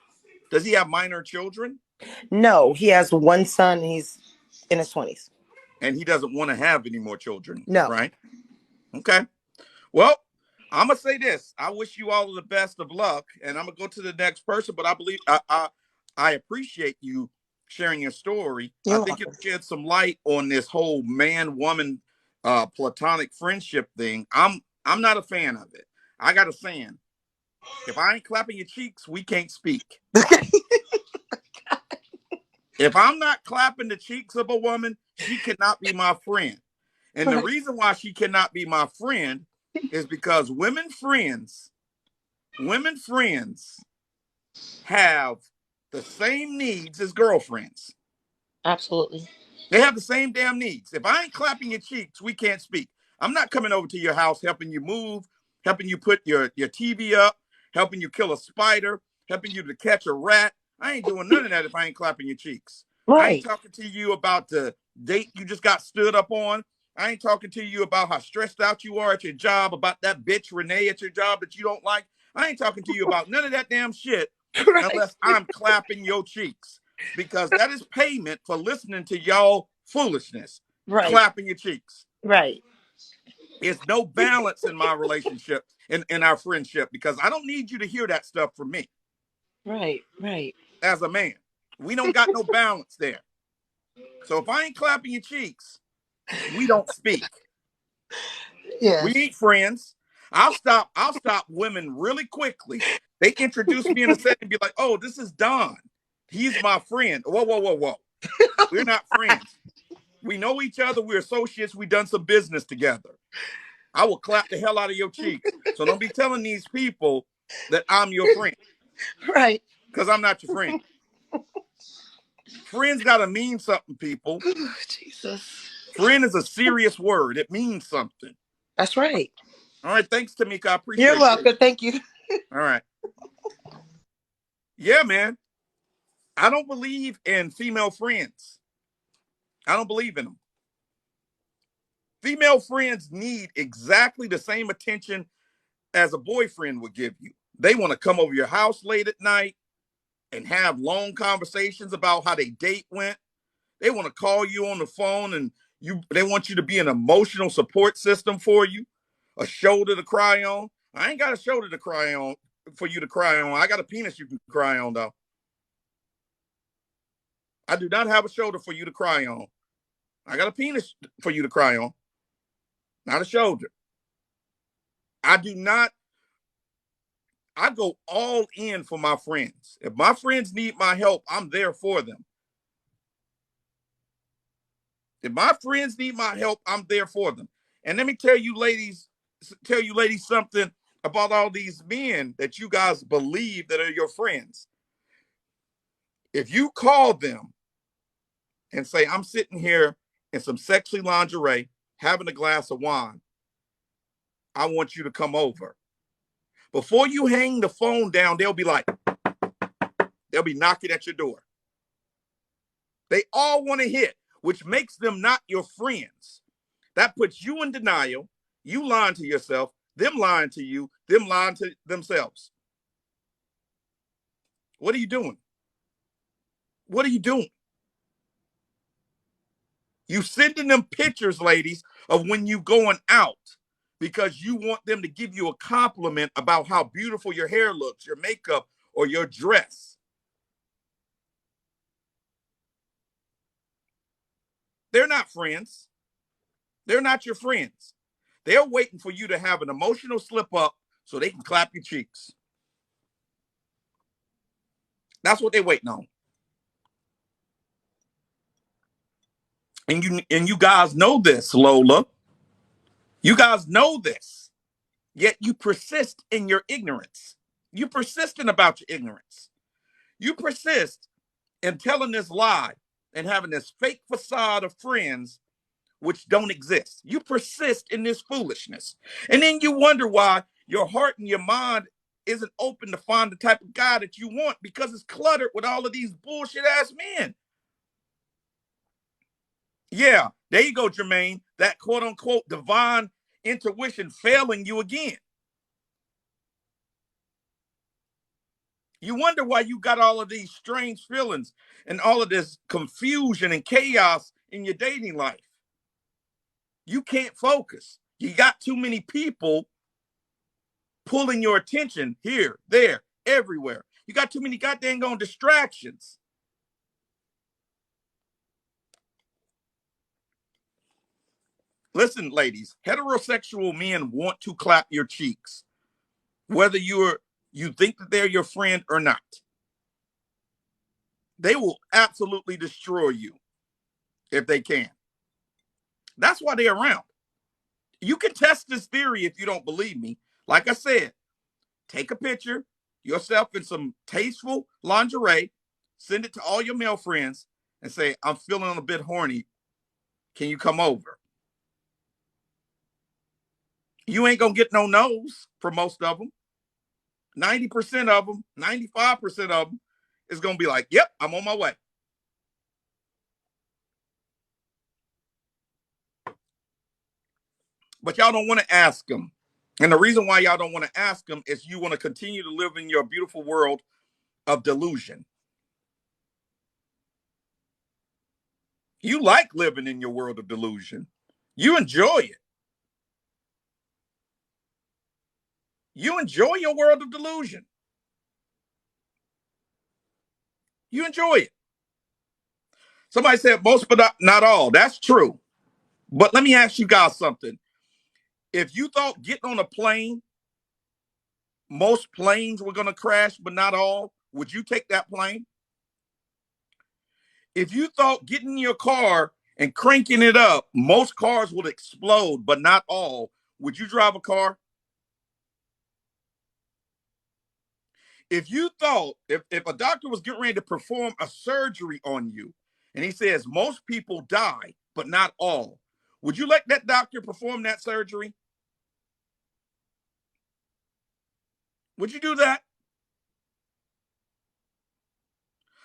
Does he have minor children? No, he has one son. And he's in his 20s. And he doesn't want to have any more children, No. right? Okay. Well, I'm gonna say this. I wish you all the best of luck, and I'm gonna go to the next person. But I believe I appreciate you sharing your story. I You're think it welcome. shed some light on this whole man woman platonic friendship thing. I'm not a fan of it. I got a saying: if I ain't clapping your cheeks, we can't speak. If I'm not clapping the cheeks of a woman, she cannot be my friend. And the Right. reason why she cannot be my friend is because women friends have the same needs as girlfriends. Absolutely. They have the same damn needs. If I ain't clapping your cheeks, we can't speak. I'm not coming over to your house helping you move, helping you put your TV up, helping you kill a spider, helping you to catch a rat. I ain't doing none of that if I ain't clapping your cheeks. I ain't Right. talking to you about the date you just got stood up on. I ain't talking to you about how stressed out you are at your job, about that bitch Renee at your job that you don't like. I ain't talking to you about none of that damn shit Right. unless I'm clapping your cheeks, because that is payment for listening to y'all foolishness, Right. clapping your cheeks. Right. There's no balance in my relationship, in our friendship, because I don't need you to hear that stuff from me Right. Right. as a man. We don't got no balance there. So if I ain't clapping your cheeks, we don't speak. Yes. We ain't friends. I'll stop women really quickly. They introduce me in a setting and be like, oh, this is Don. He's my friend. Whoa, whoa, whoa, whoa. We're not friends. We know each other. We're associates. We've done some business together. I will clap the hell out of your cheeks. So don't be telling these people that I'm your friend. Right. Because I'm not your friend. Friends got to mean something, people. Ooh, Jesus. Friend is a serious word. It means something. That's right. All right. Thanks, Tamika. I appreciate it. You're welcome. Thank you. All right. Yeah, man. I don't believe in female friends. I don't believe in them. Female friends need exactly the same attention as a boyfriend would give you. They want to come over your house late at night and have long conversations about how their date went. They want to call you on the phone and they want you to be an emotional support system for you, a shoulder to cry on. I ain't got a shoulder to cry on for you to cry on. I got a penis you can cry on, though. I do not have a shoulder for you to cry on. I got a penis for you to cry on, not a shoulder. I go all in for my friends. If my friends need my help, I'm there for them. If my friends need my help, I'm there for them. And let me tell you ladies something about all these men that you guys believe that are your friends. If you call them and say, I'm sitting here in some sexy lingerie, having a glass of wine, I want you to come over. Before you hang the phone down, they'll be knocking at your door. They all want to hit, which makes them not your friends. That puts you in denial. You lying to yourself, them lying to you, them lying to themselves. What are you doing? What are you doing? You sending them pictures, ladies, of when you going out because you want them to give you a compliment about how beautiful your hair looks, your makeup, or your dress. They're not friends. They're not your friends. They're waiting for you to have an emotional slip up so they can clap your cheeks. That's what they're waiting on. And you guys know this, Lola. You guys know this. Yet you persist in your ignorance. You persistent about your ignorance. You persist in telling this lie and having this fake facade of friends which don't exist. You persist in this foolishness. And then you wonder why your heart and your mind isn't open to find the type of guy that you want because it's cluttered with all of these bullshit ass men. Yeah, there you go, Jermaine. That quote unquote divine intuition failing you again. You wonder why you got all of these strange feelings and all of this confusion and chaos in your dating life. You can't focus. You got too many people pulling your attention here, there, everywhere. You got too many goddamn distractions. Listen, ladies, heterosexual men want to clap your cheeks, whether you think that they're your friend or not. They will absolutely destroy you if they can. That's why they're around. You can test this theory if you don't believe me. Like I said, take a picture yourself in some tasteful lingerie, send it to all your male friends, and say, I'm feeling a bit horny. Can you come over? You ain't going to get no no's for most of them. 90% of them, 95% of them is going to be like, yep, I'm on my way. But y'all don't want to ask them. And the reason why y'all don't want to ask them is you want to continue to live in your beautiful world of delusion. You like living in your world of delusion. You enjoy it. You enjoy your world of delusion. You enjoy it. Somebody said most, but not all. That's true. But let me ask you guys something. If you thought getting on a plane, most planes were going to crash, but not all, would you take that plane? If you thought getting in your car and cranking it up, most cars would explode, but not all, would you drive a car? If you thought, if a doctor was getting ready to perform a surgery on you and he says most people die, but not all, would you let that doctor perform that surgery? Would you do that?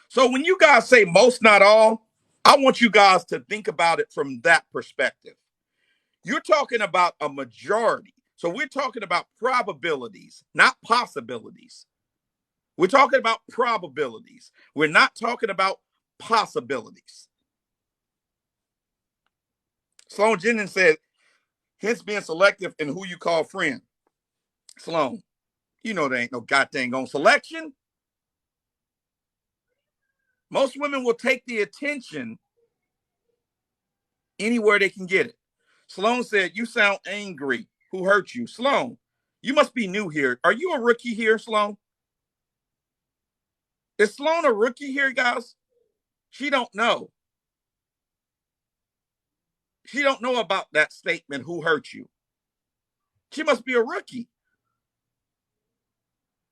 So when you guys say most, not all, I want you guys to think about it from that perspective. You're talking about a majority. So we're talking about probabilities, not possibilities. We're talking about probabilities. We're not talking about possibilities. Sloan Jennings said, hence being selective in who you call friend. Sloan, you know there ain't no goddamn on selection. Most women will take the attention anywhere they can get it. Sloan said, you sound angry. Who hurt you? Sloan, you must be new here. Are you a rookie here, Sloan? Is Sloan a rookie here, guys? She don't know. She don't know about that statement, who hurt you. She must be a rookie.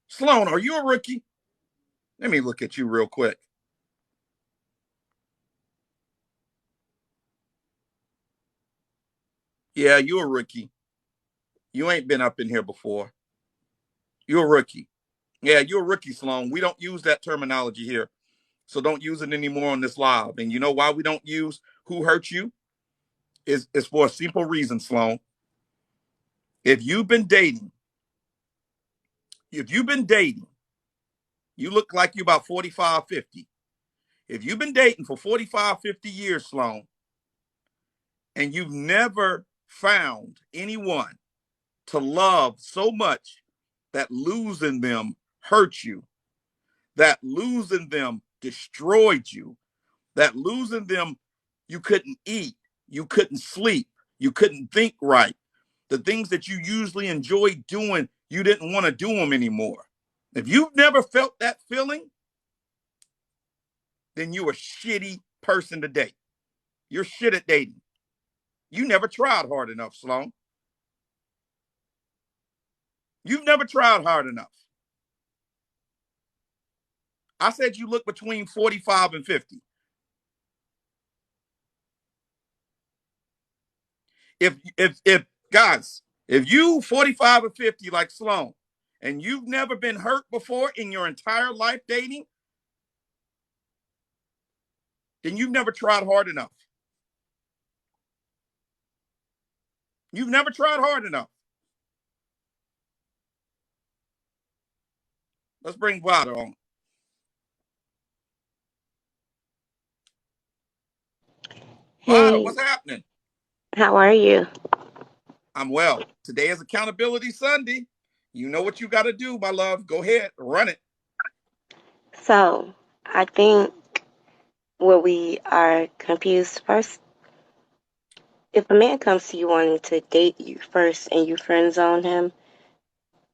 Sloan, are you a rookie? Let me look at you real quick. Yeah, you're a rookie. You ain't been up in here before. You're a rookie. Yeah, you're a rookie, Sloan. We don't use that terminology here. So don't use it anymore on this live. And you know why we don't use who hurt you? Is for a simple reason, Sloan. If you've been dating, you look like you're about 45, 50. If you've been dating for 45, 50 years, Sloan, and you've never found anyone to love so much that losing them hurt you, that losing them destroyed you, that losing them you couldn't eat, you couldn't sleep, you couldn't think right. The things that you usually enjoy doing, you didn't want to do them anymore. If you've never felt that feeling, then you're a shitty person to date. You're shit at dating. You never tried hard enough, Sloan. You've never tried hard enough. I said you look between 45 and 50. If guys, if you 45 or 50 like Sloan, and you've never been hurt before in your entire life dating, then you've never tried hard enough. You've never tried hard enough. Let's bring Vada on. Vada, Hey, what's happening? how are you? I'm well. Today is Accountability Sunday. You know what you got to do, my love. Go ahead, run it. So, I think where we are confused first, if a man comes to you wanting to date you first and you friend zone him,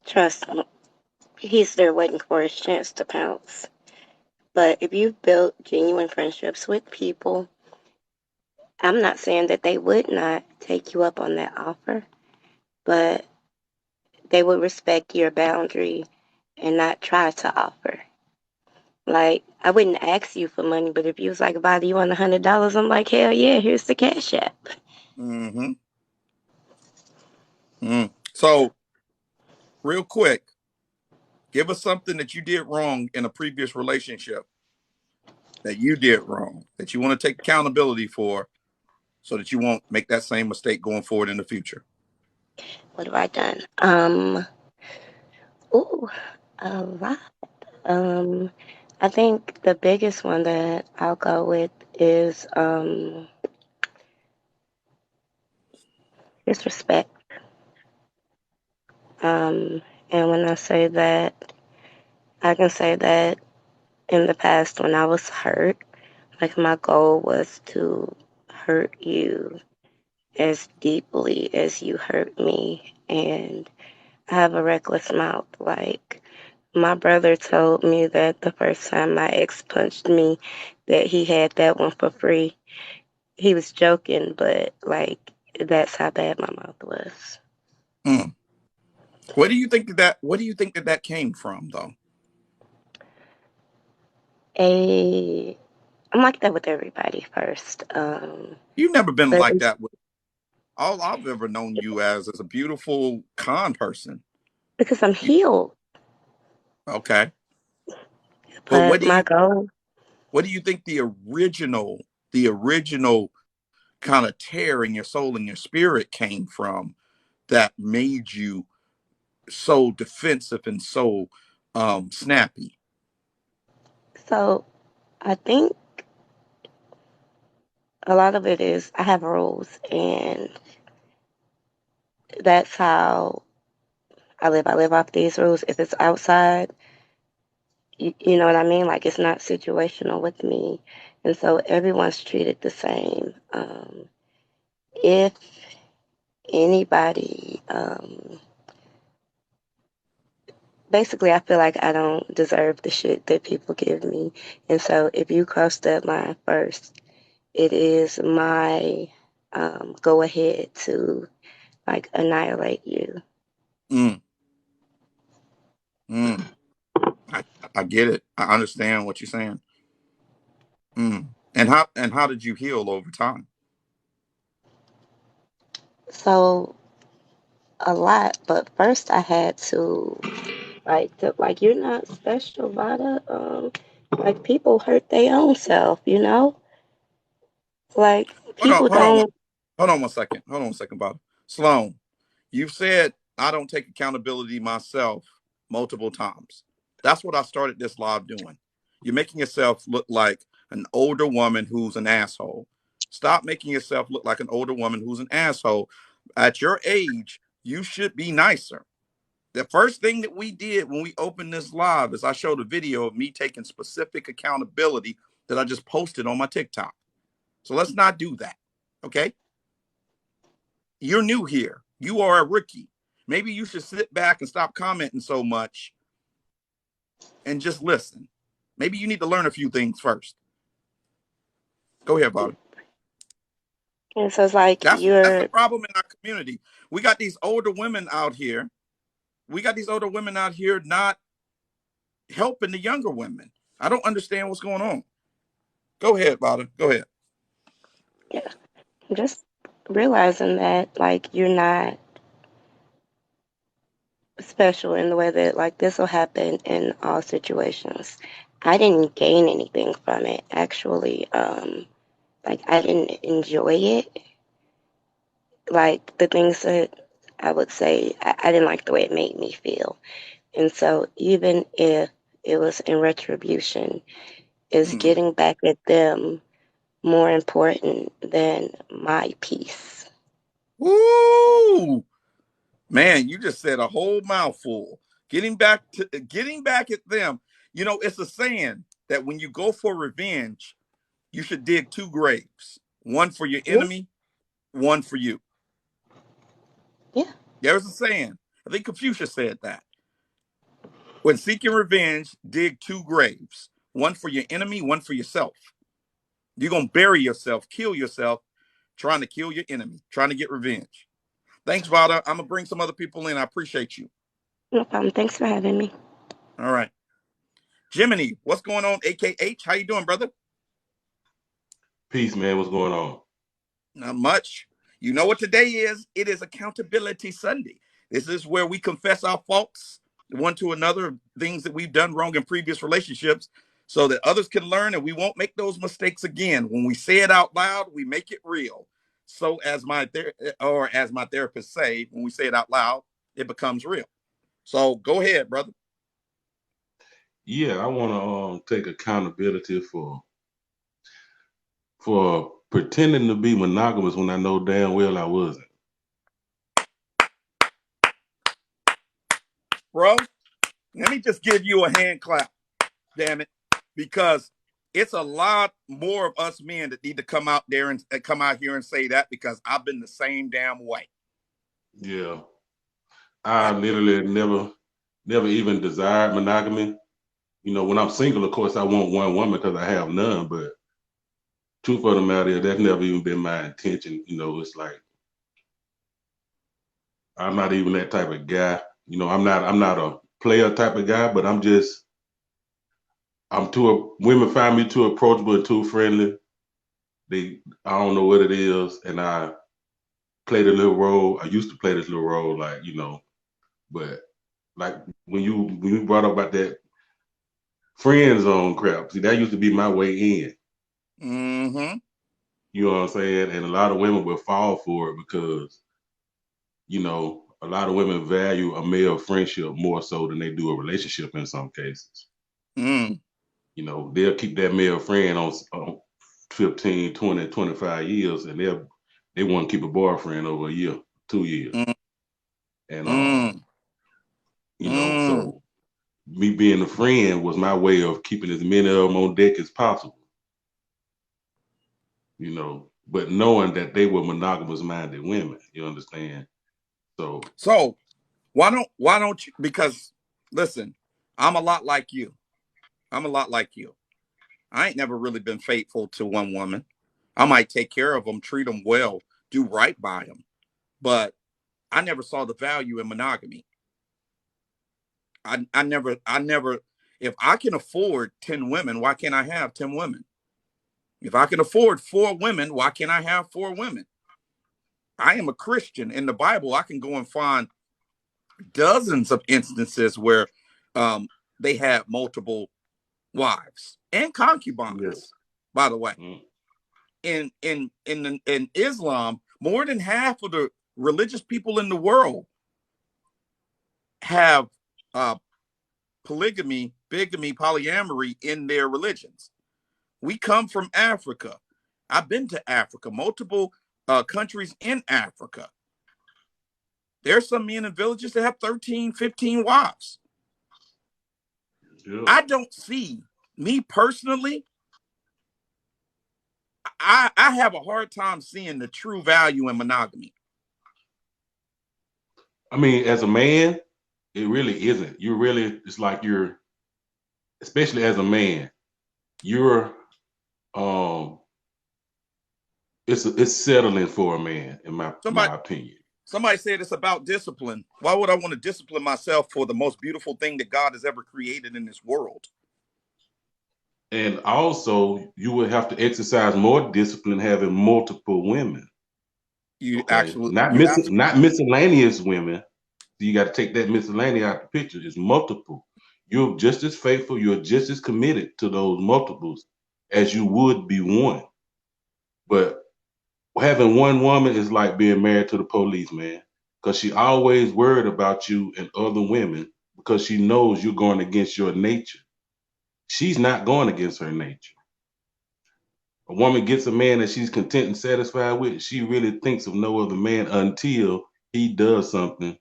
trust me, he's there waiting for his chance to pounce. But if you've built genuine friendships with people, I'm not saying that they would not take you up on that offer, but they would respect your boundary and not try to offer. Like, I wouldn't ask you for money, but if you was like, Vada, you want $100? I'm like, hell yeah, here's the cash app. Mm-hmm. So, real quick, give us something that you did wrong in a previous relationship that you did wrong, that you want to take accountability for so that you won't make that same mistake going forward in the future. What have I done? Ooh, a lot. I think the biggest one that I'll go with is disrespect. And when I say that, I can say that in the past when I was hurt, like my goal was to hurt you as deeply as you hurt me, and I have a reckless mouth. Like, my brother told me that the first time my ex punched me, that he had that one for free. He was joking, but like, that's how bad my mouth was. Mm. What do you think that came from, though? I'm like that with everybody first. You've never been But like that with all I've ever known you as a beautiful, con person. because I'm You, healed, okay, but but my goal. what do you think the original kind of tear in your soul and your spirit came from that made you so defensive and so snappy? So I think a lot of it is I have rules, and that's how I live. I live off these rules. If it's outside, you know what I mean? Like, it's not situational with me. And so everyone's treated the same. If anybody, basically, I feel like I don't deserve the shit that people give me. And so if you cross that line first, it is my go ahead to like annihilate you. Mm, mm. I get it. I understand what you're saying. Mm. And how did you heal over time? So a lot, but first I had to like you're not special, Vada. Like, people hurt their own self, you know? Like, Hold on, people hold on, don't. hold on one second. Hold on one second, Bob. Sloan, you've said I don't take accountability myself multiple times. That's what I started this live doing. You're making yourself look like an older woman who's an asshole. Stop making yourself look like an older woman who's an asshole. At your age, you should be nicer. The first thing that we did when we opened this live is I showed a video of me taking specific accountability that I just posted on my TikTok. So let's not do that. Okay? You're new here. You are a rookie. Maybe you should sit back and stop commenting so much and just listen. Maybe you need to learn a few things first. Go ahead, Bobby. And so it's like That's the you're. problem in our community. We got these older women out here. Not helping the younger women. I don't understand what's going on. Go ahead, Bobby. Go ahead. Yeah, just realizing that like you're not special in the way that like this will happen in all situations. I didn't gain anything from it actually. Like, I didn't enjoy it. Like, the things that I would say, I didn't like the way it made me feel. And so even if it was in retribution, is Mm. getting back at them more important than my peace? Woo! Man, you just said a whole mouthful. Getting back at them. You know, it's a saying that when you go for revenge, you should dig two graves. One for your Yeah, enemy, one for you. yeah. There's a saying. I think Confucius said that. When seeking revenge, dig two graves. One for your enemy, one for yourself. You're gonna bury yourself, kill yourself, trying to kill your enemy, trying to get revenge. Thanks, Vada. I'm gonna bring some other people in. I appreciate you. No problem. Thanks for having me. All right. Jiminy, what's going on? AKH, how you doing, brother? Peace, man. What's going on? Not much. You know what today is? It is Accountability Sunday. This is where we confess our faults one to another, things that we've done wrong in previous relationships, so that others can learn and we won't make those mistakes again. When we say it out loud, we make it real. So as as my therapist say, when we say it out loud, it becomes real. So go ahead, brother. Yeah, I want to take accountability for pretending to be monogamous when I know damn well I wasn't. Bro, let me just give you a hand clap, damn it, because it's a lot more of us men that need to come out there and come out here and say that, because I've been the same damn way. Yeah. I literally never even desired monogamy. You know, when I'm single, of course, I want one woman because I have none. But truth of the matter is, that's never even been my intention. You know, it's like I'm not even that type of guy. You know, I'm not a player type of guy, but women find me too approachable and too friendly. I don't know what it is, and I play the little role. I used to play this little role, like, you know, but like when you brought up about that friend zone crap, see, that used to be my way in. Mm-hmm. You know what I'm saying? And a lot of women will fall for it because, you know, a lot of women value a male friendship more so than they do a relationship in some cases. Mm. You know, they'll keep that male friend on 15, 20, 25 years, and they want to keep a boyfriend over a year, 2 years. Mm. And Mm. you know, so me being a friend was my way of keeping as many of them on deck as possible. You know, but knowing that they were monogamous minded women, you understand? So why don't you, because listen, I'm a lot like you. I'm a lot like you. I ain't never really been faithful to one woman. I might take care of them, treat them well, do right by them, but I never saw the value in monogamy. I never, if I can afford 10 women, why can't I have 10 women? If I can afford 4 women, why can't I have 4 women? I am a Christian. In the Bible, I can go and find dozens of instances where they had multiple wives and concubines, yeah. by the way. Mm. In Islam, more than half of the religious people in the world have polygamy, bigamy, polyamory in their religions. We come from Africa. I've been to Africa, multiple countries in Africa. There's some men in villages that have 13, 15 wives. Yeah. I don't see, me personally, I have a hard time seeing the true value in monogamy. I mean, as a man, it really isn't. It's like especially as a man, you're, it's settling for a man, in my opinion. Somebody said it's about discipline. Why would I want to discipline myself for the most beautiful thing that God has ever created in this world? And also, you would have to exercise more discipline having multiple women. Not miscellaneous women. You got to take that miscellaneous out the picture. It's multiple. You're just as faithful. You're just as committed to those multiples as you would be one. But having one woman is like being married to the police, man, because she always worried about you and other women because she knows you're going against your nature. She's not going against her nature. A woman gets a man that she's content and satisfied with, she really thinks of no other man until he does something,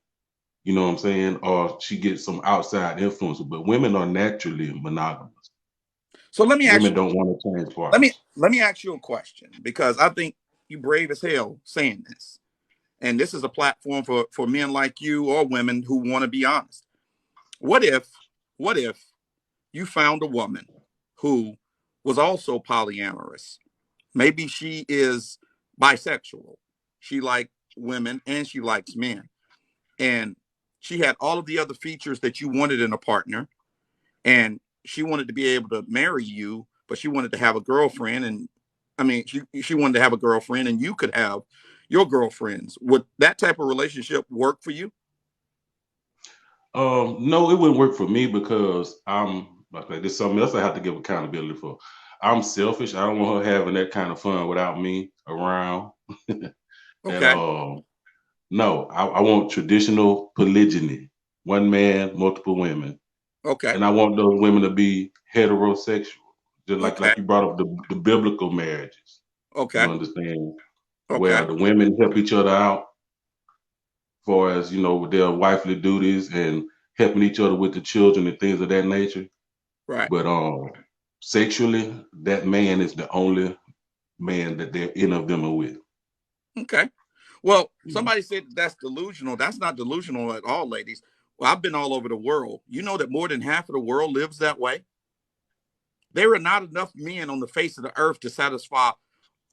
you know what I'm saying, or she gets some outside influence. But women are naturally monogamous. So let me women don't want to change partners. Let me ask you a question, because I think you brave as hell saying this. And this is a platform for men like you or women who want to be honest. What if you found a woman who was also polyamorous? Maybe she is bisexual. She likes women and she likes men. And she had all of the other features that you wanted in a partner. And she wanted to be able to marry you, but she wanted to have a girlfriend. And I mean, she wanted to have a girlfriend and you could have your girlfriends. Would that type of relationship work for you? No, it wouldn't work for me because this is something else I have to give accountability for. I'm selfish. I don't want her having that kind of fun without me around. Okay. And no, I want traditional polygyny. One man, multiple women. Okay. And I want those women to be heterosexual. Just like you brought up the biblical marriages. Okay. You understand? Okay. Where the women help each other out for as, you know, with their wifely duties and helping each other with the children and things of that nature. Right. But sexually, that man is the only man that they're in of them are with. Okay. Well, somebody said that's delusional. That's not delusional at all, ladies. Well, I've been all over the world. You know that more than half of the world lives that way. There are not enough men on the face of the earth to satisfy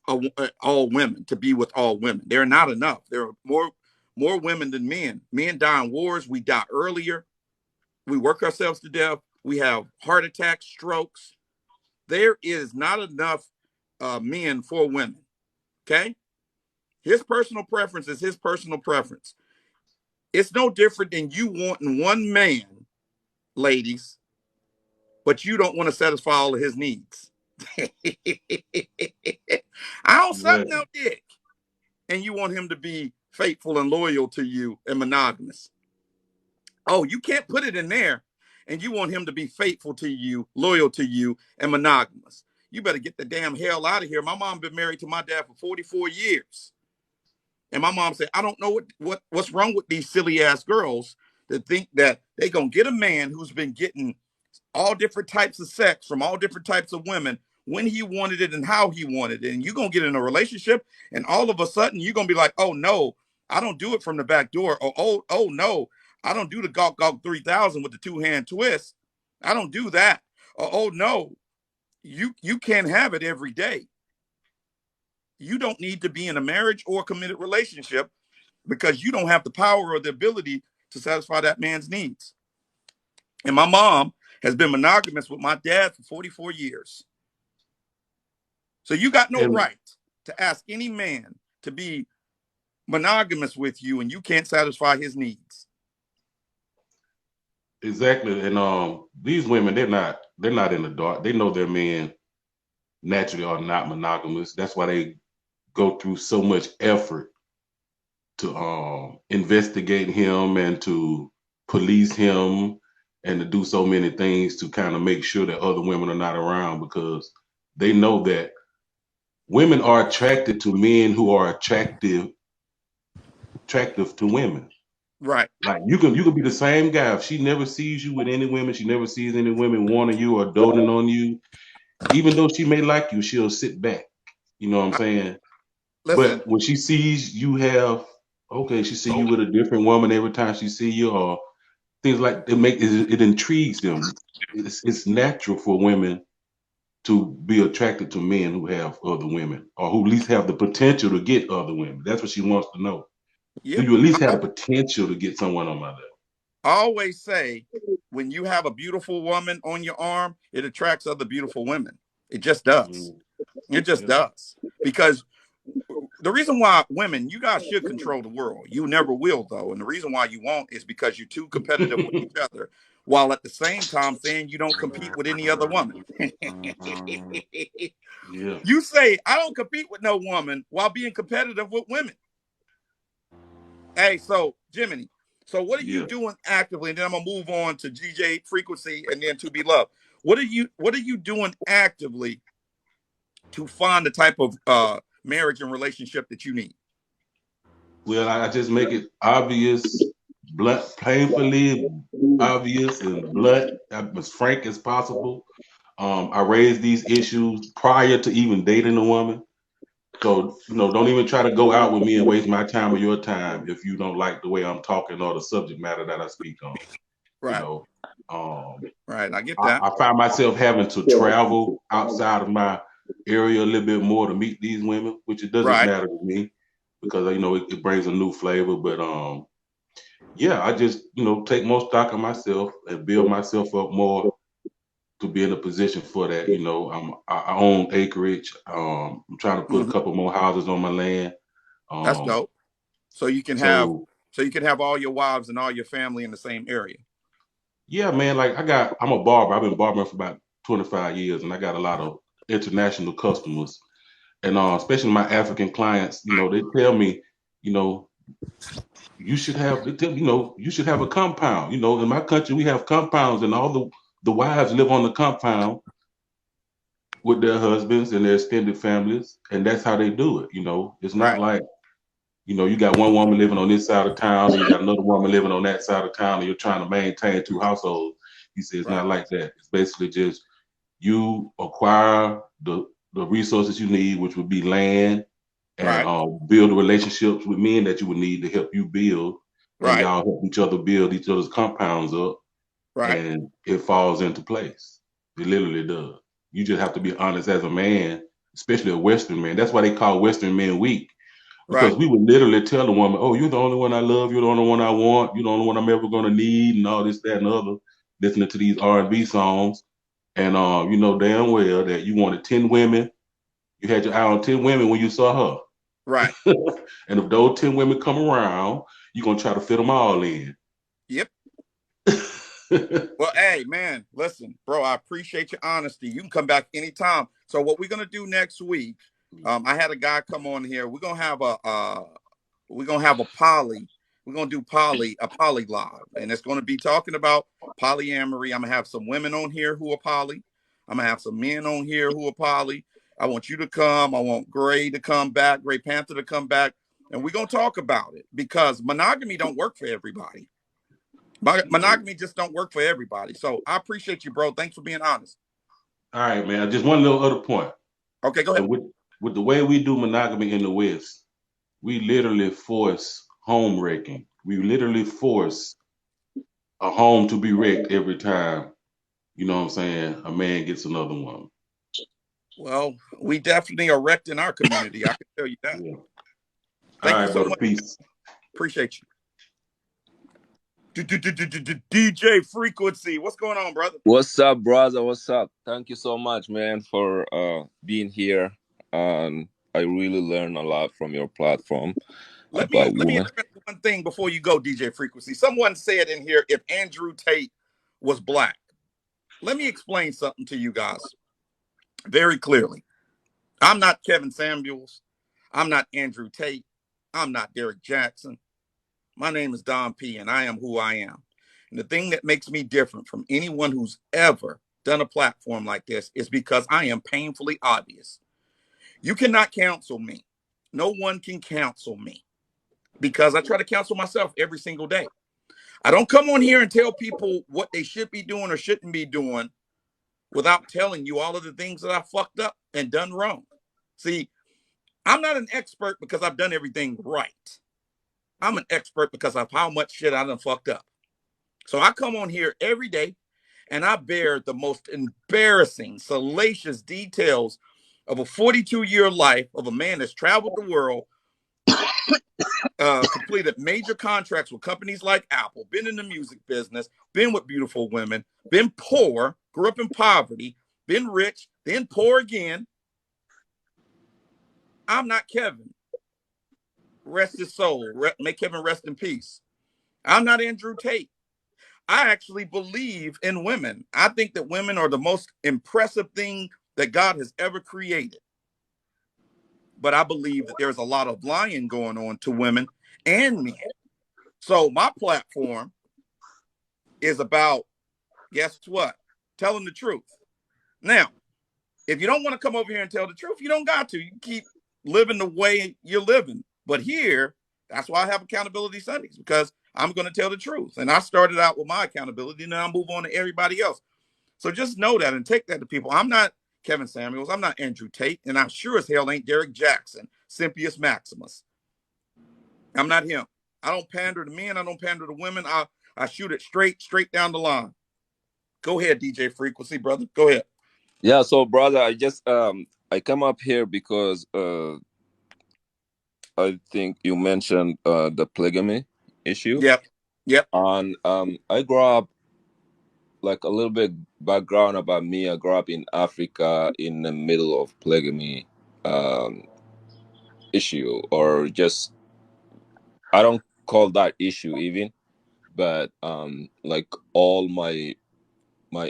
all women, to be with all women. There are not enough. There are more women than men. Men die in wars. We die earlier. We work ourselves to death. We have heart attacks, strokes. There is not enough men for women. Okay? His personal preference is his personal preference. It's no different than you wanting one man, ladies, but you don't want to satisfy all of his needs. I don't suck no dick. And you want him to be faithful and loyal to you and monogamous. Oh, you can't put it in there. And you want him to be faithful to you, loyal to you, and monogamous. You better get the damn hell out of here. My mom been married to my dad for 44 years. And my mom said, I don't know what's wrong with these silly ass girls that think that they're going to get a man who's been getting all different types of sex from all different types of women when he wanted it and how he wanted it. And you're going to get in a relationship and all of a sudden you're going to be like, oh no, I don't do it from the back door. Or, oh no, I don't do the Gawk Gawk 3000 with the 2-hand twist. I don't do that. Or, oh no, you can't have it every day. You don't need to be in a marriage or a committed relationship because you don't have the power or the ability to satisfy that man's needs. And my mom has been monogamous with my dad for 44 years. So you got no right to ask any man to be monogamous with you and you can't satisfy his needs. Exactly. And these women, they're not in the dark. They know their men naturally are not monogamous. That's why they go through so much effort to investigate him and to police him and to do so many things to kind of make sure that other women are not around, because they know that women are attracted to men who are attractive to women. Right. Like you can be the same guy. If she never sees you with any women, she never sees any women wanting you or doting on you, even though she may like you, she'll sit back. You know what I'm saying? Listen, but when she sees you she see you with a different woman every time she see you, or things like it intrigues them. It's natural for women to be attracted to men who have other women, or who at least have the potential to get other women. That's what she wants to know. Yeah. Do you at least have the potential to get someone on my level? I always say, when you have a beautiful woman on your arm, it attracts other beautiful women. It just does. It just does. Because the reason why women, you guys should control the world. You never will, though. And the reason why you won't is because you're too competitive with each other, while at the same time saying you don't compete with any other woman. Yeah. You say, I don't compete with no woman, while being competitive with women. Hey, so Jiminy, so what are you doing actively? And then I'm gonna move on to GJ Frequency and then To Be Loved. What are you doing actively to find the type of marriage and relationship that you need? Well, I just make it obvious, blunt, painfully obvious and blunt, as frank as possible. I raise these issues prior to even dating a woman. So, don't even try to go out with me and waste my time or your time if you don't like the way I'm talking or the subject matter that I speak on. Right. Right. I get that. I find myself having to travel outside of my area a little bit more to meet these women, which it doesn't matter to me, because it brings a new flavor. But I just take more stock of myself and build myself up more to be in a position for that. I own acreage. I'm trying to put a couple more houses on my land. That's dope. So you can have all your wives and all your family in the same area. Yeah, man. Like I'm a barber. I've been barbering for about 25 years, and I got a lot of international customers, and especially my African clients. They tell me, you should have a compound. In my country we have compounds, and all the wives live on the compound with their husbands and their extended families, and that's how they do it. It's not like, you got one woman living on this side of town and you got another woman living on that side of town and you're trying to maintain two households. He says it's not like that. It's basically just you acquire the resources you need, which would be land, and build the relationships with men that you would need to help you build, and y'all help each other build each other's compounds up, and it falls into place. It literally does. You just have to be honest as a man, especially a Western man. That's why they call Western men weak. Because we would literally tell the woman, oh, you're the only one I love, you're the only one I want, you're the only one I'm ever gonna need, and all this, that, and the other, listening to these R&B songs. And you know damn well that you wanted 10 women. You had your eye on 10 women when you saw her. Right. And if those 10 women come around, you're gonna try to fit them all in. Yep. Well, hey, man, listen, bro, I appreciate your honesty. You can come back anytime. So what we're gonna do next week, I had a guy come on here. We're gonna have a poly. We're gonna do a poly live, and it's gonna be talking about polyamory. I'm gonna have some women on here who are poly. I'm gonna have some men on here who are poly. I want you to come. I want Gray to come back, Gray Panther to come back, and we're gonna talk about it because monogamy don't work for everybody. Monogamy just don't work for everybody. So I appreciate you, bro. Thanks for being honest. All right, man. Just one little other point. Okay, go ahead. With the way we do monogamy in the West, we literally force home wrecking. We literally force a home to be wrecked every time, you know what I'm saying, a man gets another woman. Well, we definitely are wrecked in our community. I can tell you that. Yeah. Thank you so much. Peace. Appreciate you. DJ Frequency, what's going on, brother? What's up, brother? What's up? Thank you so much, man, for being here. I really learned a lot from your platform. Let me address one thing before you go, DJ Frequency. Someone said in here, if Andrew Tate was black. Let me explain something to you guys very clearly. I'm not Kevin Samuels. I'm not Andrew Tate. I'm not Derek Jackson. My name is Don P, and I am who I am. And the thing that makes me different from anyone who's ever done a platform like this is because I am painfully obvious. You cannot counsel me. No one can counsel me because I try to counsel myself every single day. I don't come on here and tell people what they should be doing or shouldn't be doing without telling you all of the things that I fucked up and done wrong. See, I'm not an expert because I've done everything right. I'm an expert because of how much shit I done fucked up. So I come on here every day and I bear the most embarrassing, salacious details of a 42-year life of a man that's traveled the world, completed major contracts with companies like Apple, been in the music business, been with beautiful women, been poor, grew up in poverty, been rich, then poor again. I'm not Kevin. Rest his soul. May Kevin rest in peace. I'm not Andrew Tate. I actually believe in women. I think that women are the most impressive thing that God has ever created. But I believe that there's a lot of lying going on to women and men. So my platform is about, guess what? Telling the truth. Now, if you don't want to come over here and tell the truth, you don't got to. You keep living the way you're living. But here, that's why I have Accountability Sundays, because I'm going to tell the truth. And I started out with my accountability, and then I'll move on to everybody else. So just know that and take that to people. I'm not Kevin Samuels. I'm not Andrew Tate. And I'm sure as hell ain't Derek Jackson, Simpius Maximus. I'm not him. I don't pander to men. I don't pander to women. I shoot it straight down the line. Go ahead, DJ Frequency, brother. Go ahead. Yeah, so brother, I just I come up here because I think you mentioned the polygamy issue. Yep. And I grew up, like a little bit background about me. I grew up in Africa in the middle of polygamy issue, or just, I don't call that issue even, but like all my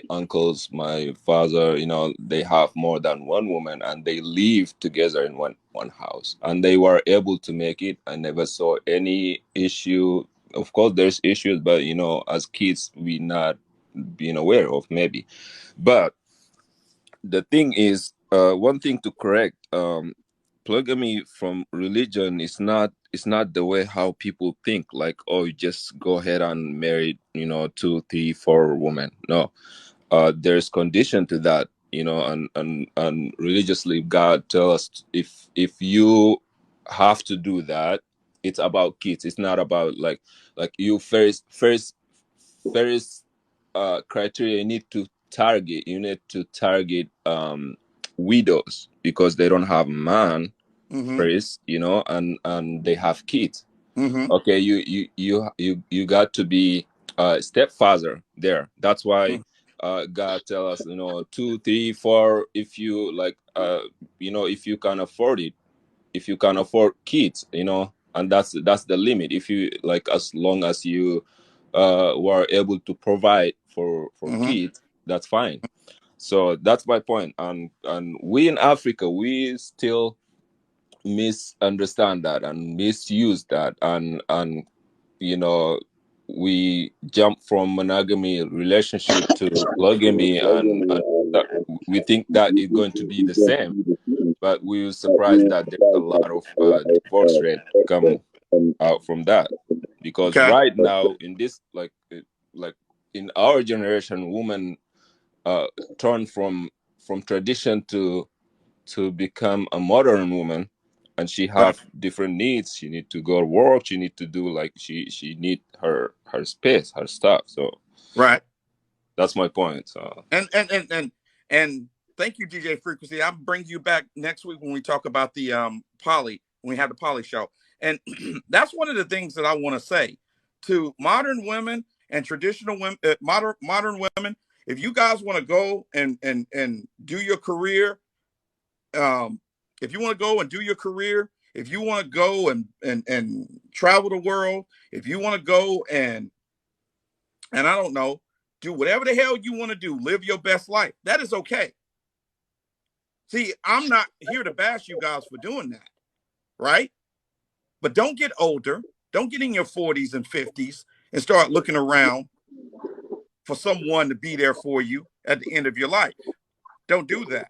uncles, my father, you know, they have more than one woman and they live together in one house, and they were able to make it. I never saw any issue. Of course there's issues, but you know, as kids we not being aware of maybe. But the thing is, one thing to correct, polygamy from religion is not the way how people think, like, oh, you just go ahead and marry, you know, 2, 3, 4 women. No. There's condition to that. you know, and religiously God tell us if you have to do that, it's about kids. It's not about like you first criteria you need to target. You need to target widows because they don't have a man first, you know, and they have kids. Okay, you got to be a stepfather there. That's why God tell us, you know, 2, 3, 4, if you like, you know, if you can afford it, if you can afford kids, you know, and that's the limit. If you like, as long as you were able to provide for kids, that's fine. So that's my point. And we in Africa, we still misunderstand that and misuse that, and you know, we jump from monogamy relationship to polygamy, and that we think that is going to be the same, but we were surprised that there's a lot of divorce rate come out from that, because right now in this like in our generation, women turn from tradition to become a modern woman, and she have different needs. She need to go to work. She need to do like she need her space, her stuff. So that's my point. So and thank you, DJ Frequency. I'll bring you back next week when we talk about the poly, when we have the poly show. And that's one of the things that I want to say to modern women and traditional women, modern women. If you guys want to go and do your career, if you want to go and do your career, if you want to go and travel the world, if you want to go and I don't know, do whatever the hell you want to do, live your best life, that is okay. See, I'm not here to bash you guys for doing that, right? But don't get older. Don't get in your 40s and 50s and start looking around for someone to be there for you at the end of your life. Don't do that.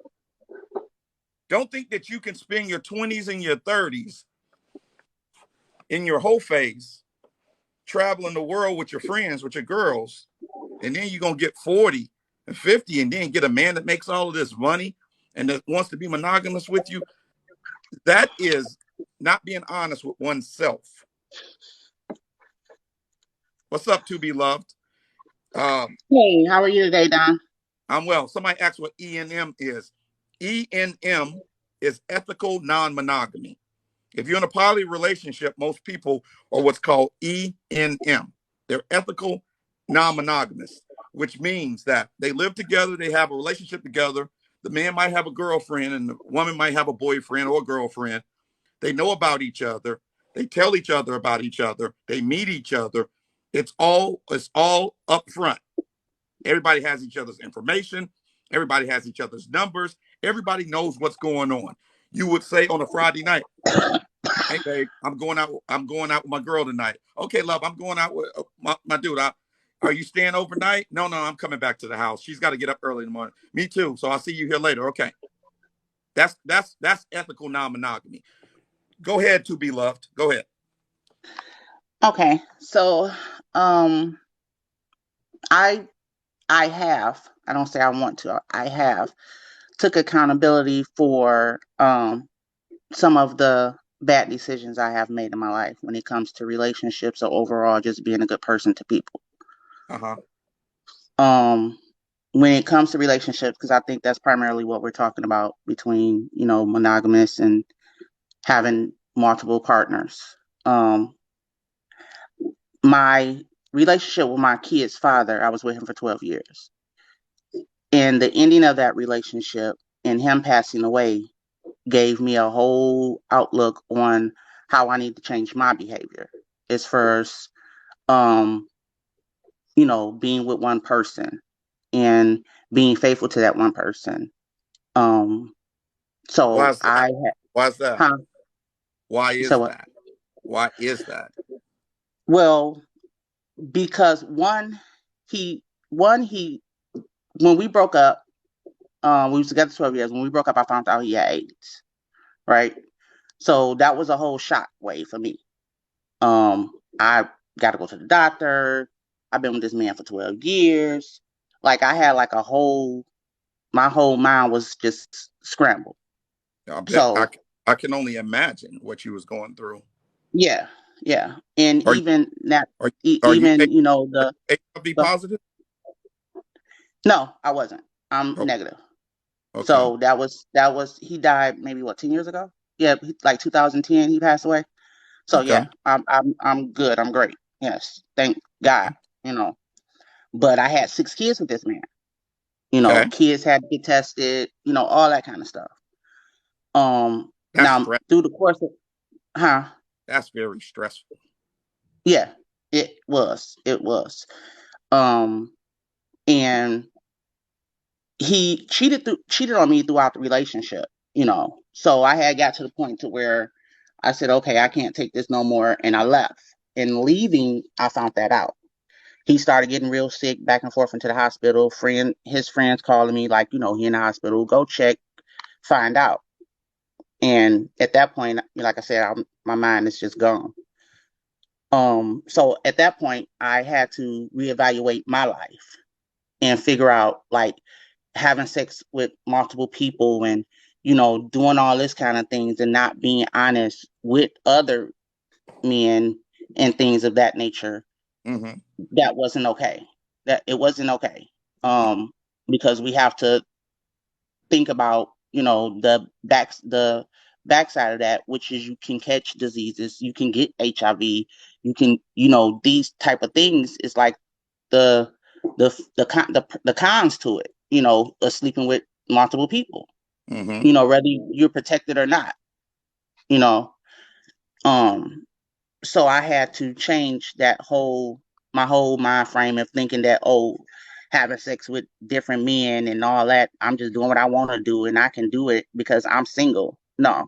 Don't think that you can spend your 20s and your 30s in your whole phase traveling the world with your friends, with your girls, and then you're going to get 40 and 50 and then get a man that makes all of this money and that wants to be monogamous with you. That is not being honest with oneself. What's up, To Be Loved? Hey, how are you today, Don? I'm well. Somebody asked what ENM is. ENM is ethical non-monogamy. If you're in a poly relationship, most people are what's called ENM. They're ethical non-monogamous, which means that they live together, they have a relationship together. The man might have a girlfriend and the woman might have a boyfriend or a girlfriend. They know about each other. They tell each other about each other. They meet each other. It's all up front. Everybody has each other's information. Everybody has each other's numbers. Everybody knows what's going on. You would say on a Friday night, hey babe, I'm going out with my girl tonight. Okay, love, I'm going out with my dude. Are you staying overnight? No, I'm coming back to the house. She's got to get up early in the morning. Me too. So I'll see you here later. Okay. That's ethical non-monogamy. Go ahead, To Be Loved. Go ahead. Okay. So I don't say I want to, I have took accountability for some of the bad decisions I have made in my life when it comes to relationships or overall just being a good person to people. When it comes to relationships, because I think that's primarily what we're talking about between, you know, monogamous and having multiple partners. My relationship with my kid's father, I was with him for 12 years. And the ending of that relationship and him passing away gave me a whole outlook on how I need to change my behavior as far as, you know, being with one person and being faithful to that one person. So why is that? Why is that? Huh? Why is that? Why is that? Well, because when we broke up, we was together 12 years. When we broke up, I found out he had AIDS. Right. So that was a whole shock wave for me. I got to go to the doctor. I've been with this man for 12 years. Like I had like a whole my whole mind was just scrambled. So I can only imagine what you was going through. Yeah. And Are even that, are even, you know, you HIV positive? No, I wasn't. I'm negative. Okay. So that was he died maybe 10 years ago? Yeah, like 2010 he passed away. So yeah, I'm good. I'm great. Yes. Thank God, you know. But I had 6 kids with this man. You know, kids had to get tested, you know, all that kind of stuff. Now through the course of That's very stressful. Yeah, it was. And he cheated on me throughout the relationship, you know. So I had got to the point to where I said, okay, I can't take this no more, and I left. And leaving, I found that out. He started getting real sick, back and forth into the hospital. His friends calling me like, you know, he in the hospital. Go check, find out. And at that point, like I said, my mind is just gone. So at that point, I had to reevaluate my life and figure out, like, having sex with multiple people and, you know, doing all this kind of things and not being honest with other men and things of that nature. Mm-hmm. That wasn't okay. It wasn't okay. Because we have to think about, you know, the backside of that, which is you can catch diseases, you can get HIV, you can, you know, these type of things is like the cons to it, you know, sleeping with multiple people, you know, whether you're protected or not, you know. So I had to change my whole mind frame of thinking that, oh, having sex with different men and all that, I'm just doing what I want to do and I can do it because I'm single. No,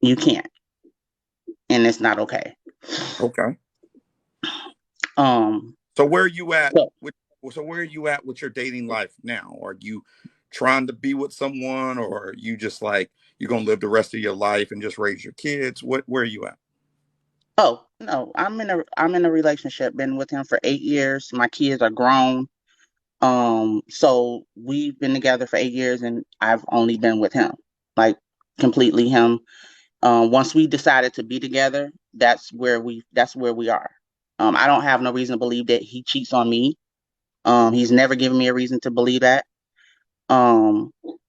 you can't. And it's not okay. Okay. So where are you at? Where are you at with your dating life now? Are you trying to be with someone, or are you just like you're gonna live the rest of your life and just raise your kids? Where are you at? Oh no, I'm in a relationship. Been with him for 8 years. My kids are grown. So we've been together for 8 years, and I've only been with him, like completely him. Once we decided to be together, that's where we are. I don't have no reason to believe that he cheats on me. He's never given me a reason to believe that.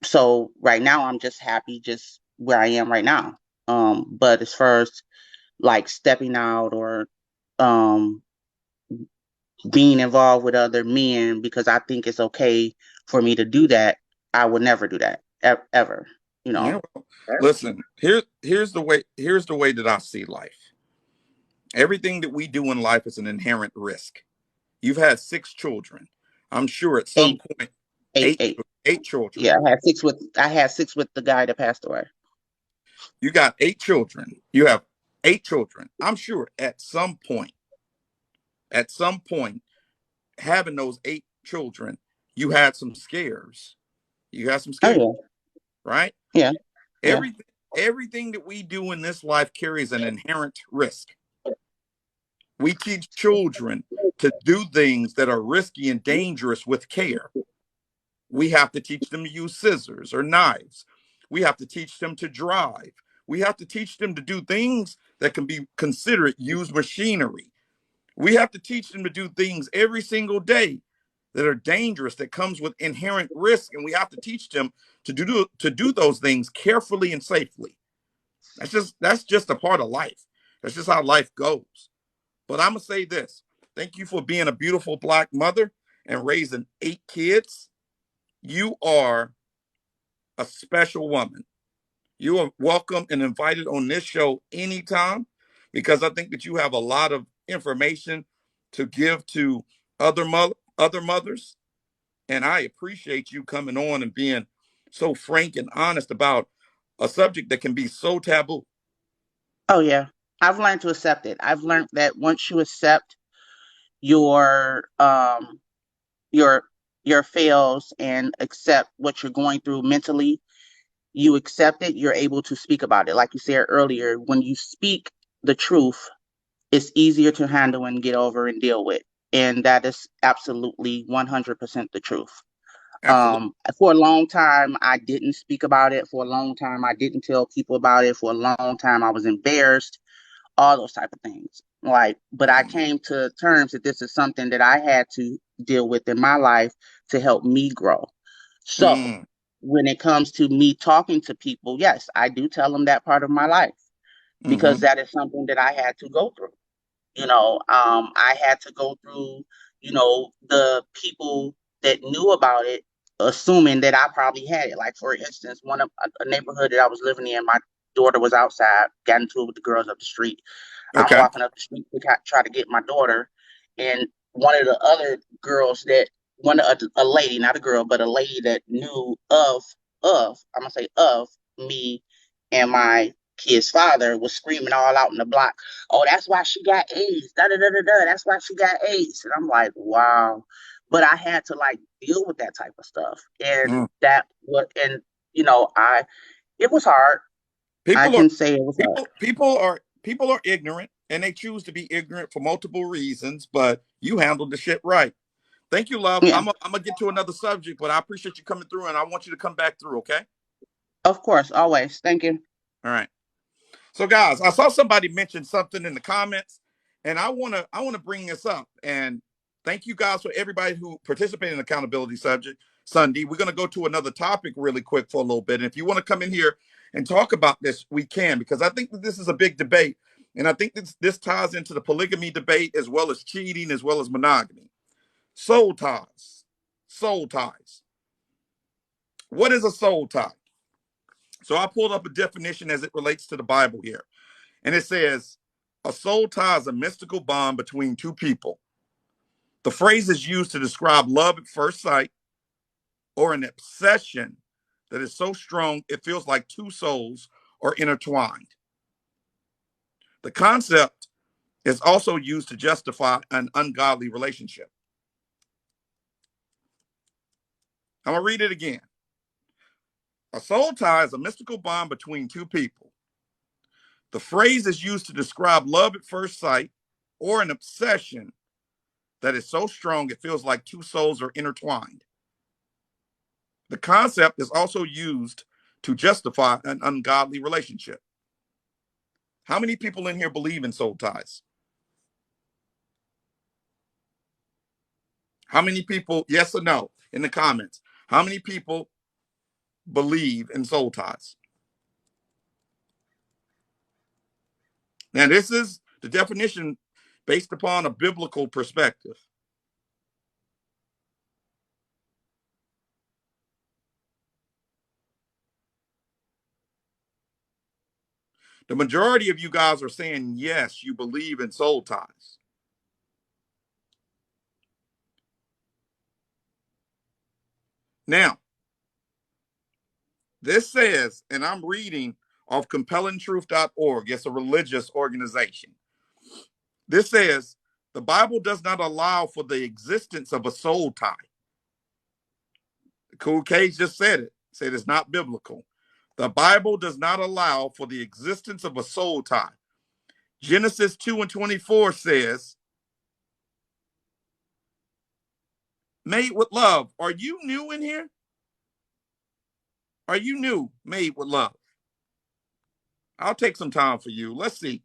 So right now I'm just happy just where I am right now. But as far as like stepping out or being involved with other men because I think it's okay for me to do that, I would never do that ever. You know. Yeah, well, listen, here's the way that I see life. Everything that we do in life is an inherent risk. You've had 6 children. I'm sure at some point, eight children. Yeah, I had six with the guy that passed away. You got 8 children. You have 8 children. I'm sure at some point, having those 8 children, you had some scares. Right? Yeah. Everything that we do in this life carries an inherent risk. We teach children to do things that are risky and dangerous with care. We have to teach them to use scissors or knives. We have to teach them to drive. We have to teach them to do things that can be considered used machinery. We have to teach them to do things every single day that are dangerous, that comes with inherent risk, and we have to teach them to do those things carefully and safely. That's just a part of life. That's just how life goes. But I'm gonna say this: thank you for being a beautiful Black mother and raising 8 kids. You are a special woman. You are welcome and invited on this show anytime, because I think that you have a lot of information to give to other mothers. And I appreciate you coming on and being so frank and honest about a subject that can be so taboo. Oh yeah. I've learned to accept it. I've learned that once you accept your fails and accept what you're going through mentally, you accept it, you're able to speak about it. Like you said earlier, when you speak the truth, it's easier to handle and get over and deal with. And that is absolutely 100% the truth. Absolutely. For a long time, I didn't speak about it. For a long time, I didn't tell people about it. For a long time, I was embarrassed. All those type of things. But I came to terms that this is something that I had to deal with in my life to help me grow. So when it comes to me talking to people, yes, I do tell them that part of my life because that is something that I had to go through. I had to go through, the people that knew about it, assuming that I probably had it. Like, for instance, one of a neighborhood that I was living in, my daughter was outside, got into it with the girls up the street. I'm walking up the street to try to get my daughter, and one of the other girls a lady, not a girl, but a lady that knew I'm gonna say of me and my kid's father was screaming all out in the block, "Oh, that's why she got AIDS. Da da da da da. That's why she got AIDS." And I'm like, wow. But I had to deal with that type of stuff, and it was hard. I can say it was hard. People are ignorant, and they choose to be ignorant for multiple reasons. But you handled the shit right. Thank you, love. Yeah. I'm gonna get to another subject, but I appreciate you coming through, and I want you to come back through. Okay. Of course, always. Thank you. All right. So, guys, I saw somebody mention something in the comments, and I wanna bring this up. And thank you guys for everybody who participated in Accountability Subject Sunday. We're gonna go to another topic really quick for a little bit. And if you want to come in here and talk about this, we can, because I think that this is a big debate, and I think this ties into the polygamy debate as well as cheating, as well as monogamy. Soul ties. Soul ties. What is a soul tie? So I pulled up a definition as it relates to the Bible here. And it says, a soul tie is a mystical bond between two people. The phrase is used to describe love at first sight or an obsession that is so strong it feels like two souls are intertwined. The concept is also used to justify an ungodly relationship. I'm going to read it again. A soul tie is a mystical bond between two people. The phrase is used to describe love at first sight or an obsession that is so strong it feels like two souls are intertwined. The concept is also used to justify an ungodly relationship. How many people in here believe in soul ties? How many people, yes or no, in the comments? How many people believe in soul ties? Now, this is the definition based upon a biblical perspective. The majority of you guys are saying, yes, you believe in soul ties. Now, this says, and I'm reading off compellingtruth.org. It's a religious organization. This says, the Bible does not allow for the existence of a soul tie. Cool Cage just said it. Said it's not biblical. The Bible does not allow for the existence of a soul tie. Genesis 2:24 says, made with love. Are you new in here? Are you new? Made with love. I'll take some time for you. Let's see.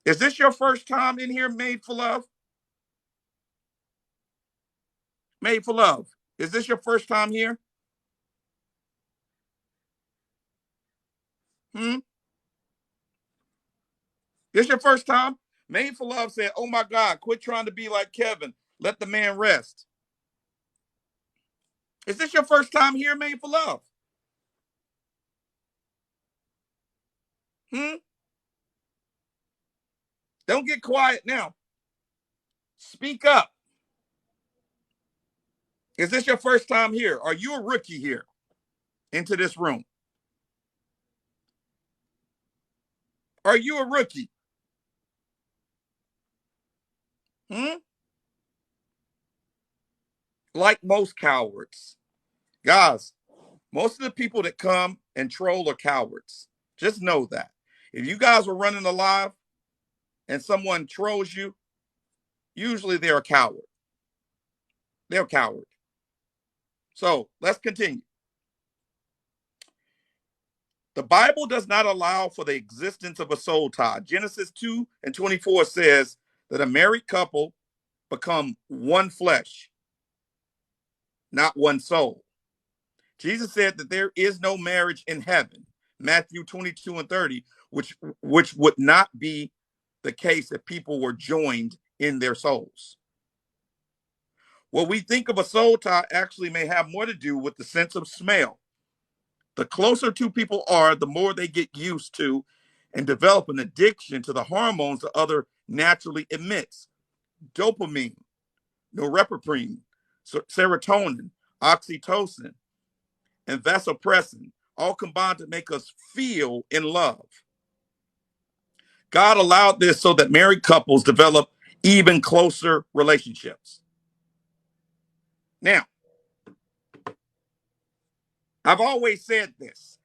Is this your first time in here, Made for Love? Made for Love. Is this your first time here? This your first time? Made for Love said, oh my God, quit trying to be like Kevin. Let the man rest. Is this your first time here, Made for Love? Don't get quiet now. Speak up. Is this your first time here? Are you a rookie here into this room? Are you a rookie? Like most cowards. Guys, most of the people that come and troll are cowards. Just know that. If you guys were running a live and someone trolls you, usually they're a coward. They're a coward. So let's continue. The Bible does not allow for the existence of a soul tie. Genesis 2:24 says that a married couple become one flesh, not one soul. Jesus said that there is no marriage in heaven, Matthew 22:30, which would not be the case if people were joined in their souls. What we think of a soul tie actually may have more to do with the sense of smell. The closer two people are, the more they get used to and develop an addiction to the hormones the other naturally emits. Dopamine, norepinephrine, serotonin, oxytocin, and vasopressin all combine to make us feel in love. God allowed this so that married couples develop even closer relationships. Now, I've always said this.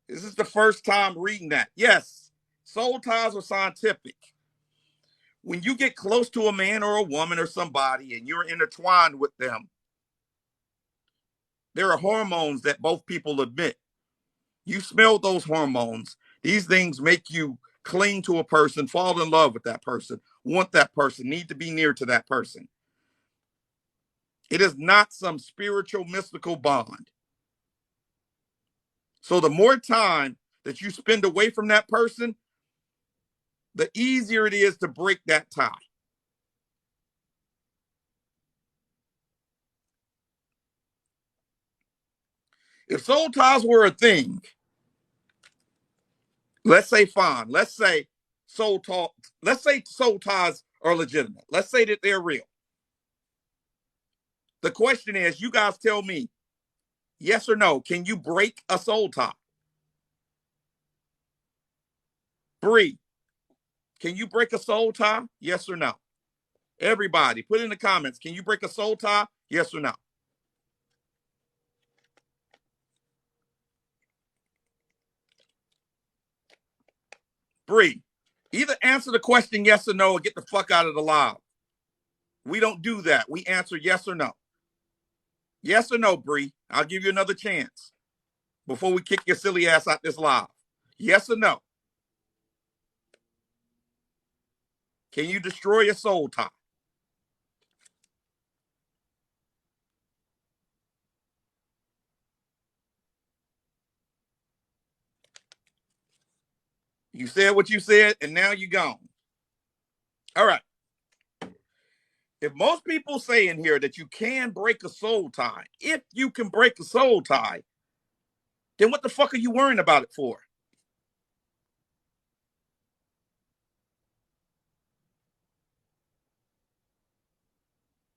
This is the first time reading that. Yes, soul ties are scientific. When you get close to a man or a woman or somebody and you're intertwined with them, there are hormones that both people emit. You smell those hormones. These things make you cling to a person, fall in love with that person, want that person, need to be near to that person. It is not some spiritual, mystical bond. So the more time that you spend away from that person, the easier it is to break that tie. If soul ties were a thing, let's say fine. Let's say soul ties are legitimate. Let's say that they're real. The question is, you guys tell me, yes or no, can you break a soul tie? Bree, can you break a soul tie? Yes or no? Everybody, put in the comments, can you break a soul tie? Yes or no? Bree, either answer the question yes or no or get the fuck out of the live. We don't do that. We answer yes or no. Yes or no, Bree? I'll give you another chance before we kick your silly ass out this live. Yes or no? Can you destroy a soul tie? You said what you said, and now you're gone. All right. If most people say in here that you can break a soul tie, if you can break a soul tie, then what the fuck are you worrying about it for?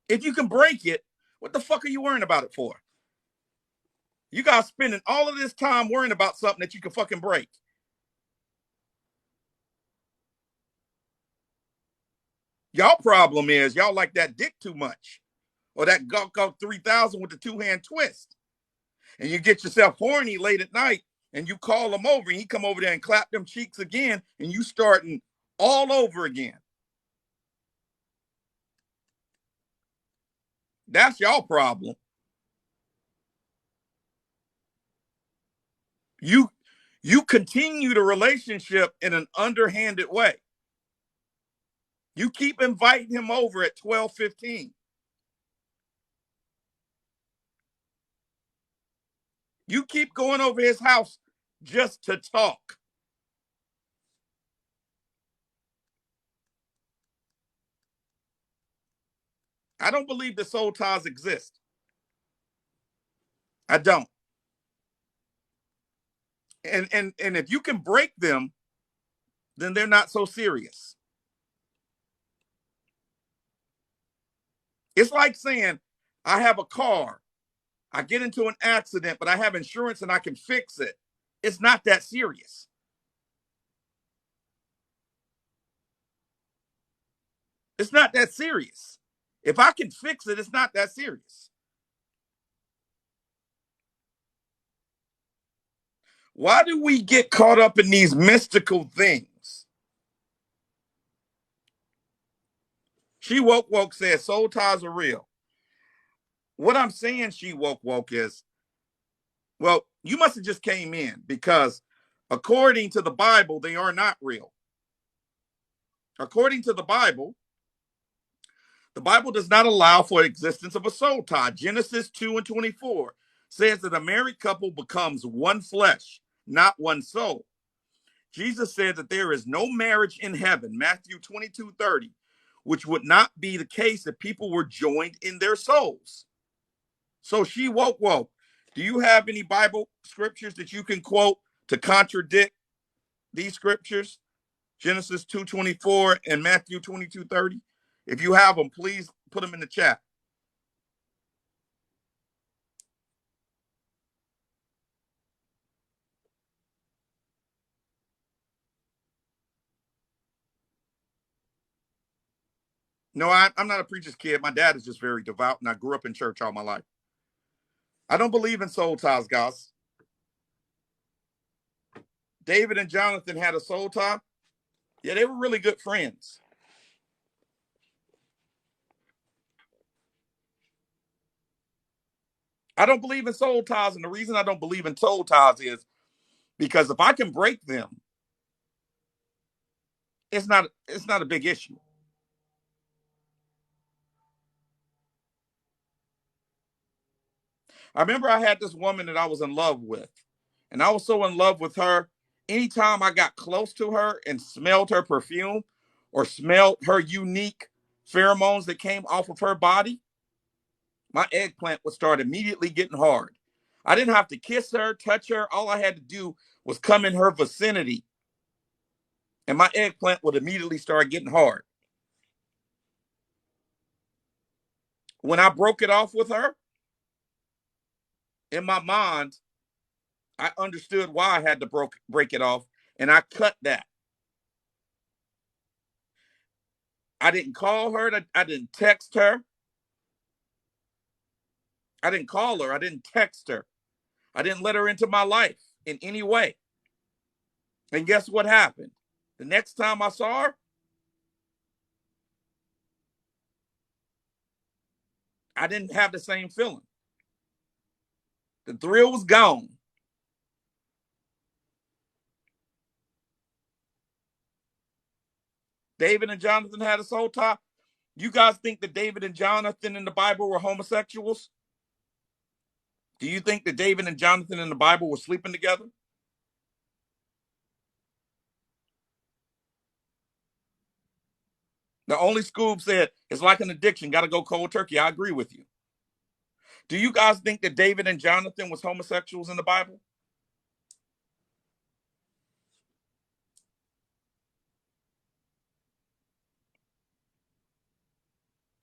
If you can break it, what the fuck are you worrying about it for? You guys spending all of this time worrying about something that you can fucking break. Y'all problem is y'all like that dick too much. Or that Gawk 3000 with the two-hand twist. And you get yourself horny late at night and you call him over and he come over there and clap them cheeks again and you starting all over again. That's y'all problem. You continue the relationship in an underhanded way. You keep inviting him over at 12:15. You keep going over his house just to talk. I don't believe the soul ties exist. I don't. And if you can break them, then they're not so serious. It's like saying, I have a car, I get into an accident, but I have insurance and I can fix it. It's not that serious. It's not that serious. If I can fix it, it's not that serious. Why do we get caught up in these mystical things? She woke said soul ties are real. what I'm saying, she woke is, well, you must have just came in, because according to the Bible, they are not real. According to the Bible does not allow for existence of a soul tie. Genesis 2:24 says that a married couple becomes one flesh, not one soul. Jesus said that there is no marriage in heaven, Matthew 22:30, which would not be the case if people were joined in their souls. So she woke. Do you have any Bible scriptures that you can quote to contradict these scriptures? Genesis 2:24 and Matthew 22:30. If you have them, please put them in the chat. No, I'm not a preacher's kid. My dad is just very devout, and I grew up in church all my life. I don't believe in soul ties, guys. David and Jonathan had a soul tie. Yeah, they were really good friends. I don't believe in soul ties, and the reason I don't believe in soul ties is because if I can break them, it's not a big issue. I remember I had this woman that I was in love with, and I was so in love with her. Anytime I got close to her and smelled her perfume or smelled her unique pheromones that came off of her body, my eggplant would start immediately getting hard. I didn't have to kiss her, touch her. All I had to do was come in her vicinity, and my eggplant would immediately start getting hard. When I broke it off with her, in my mind, I understood why I had to break it off, and I cut that. I didn't call her. I didn't text her. I didn't call her. I didn't text her. I didn't let her into my life in any way. And guess what happened? The next time I saw her, I didn't have the same feeling. The thrill was gone. David and Jonathan had a soul tie. You guys think that David and Jonathan in the Bible were homosexuals? Do you think that David and Jonathan in the Bible were sleeping together? The only Scoob said, it's like an addiction, got to go cold turkey. I agree with you. Do you guys think that David and Jonathan was homosexuals in the Bible?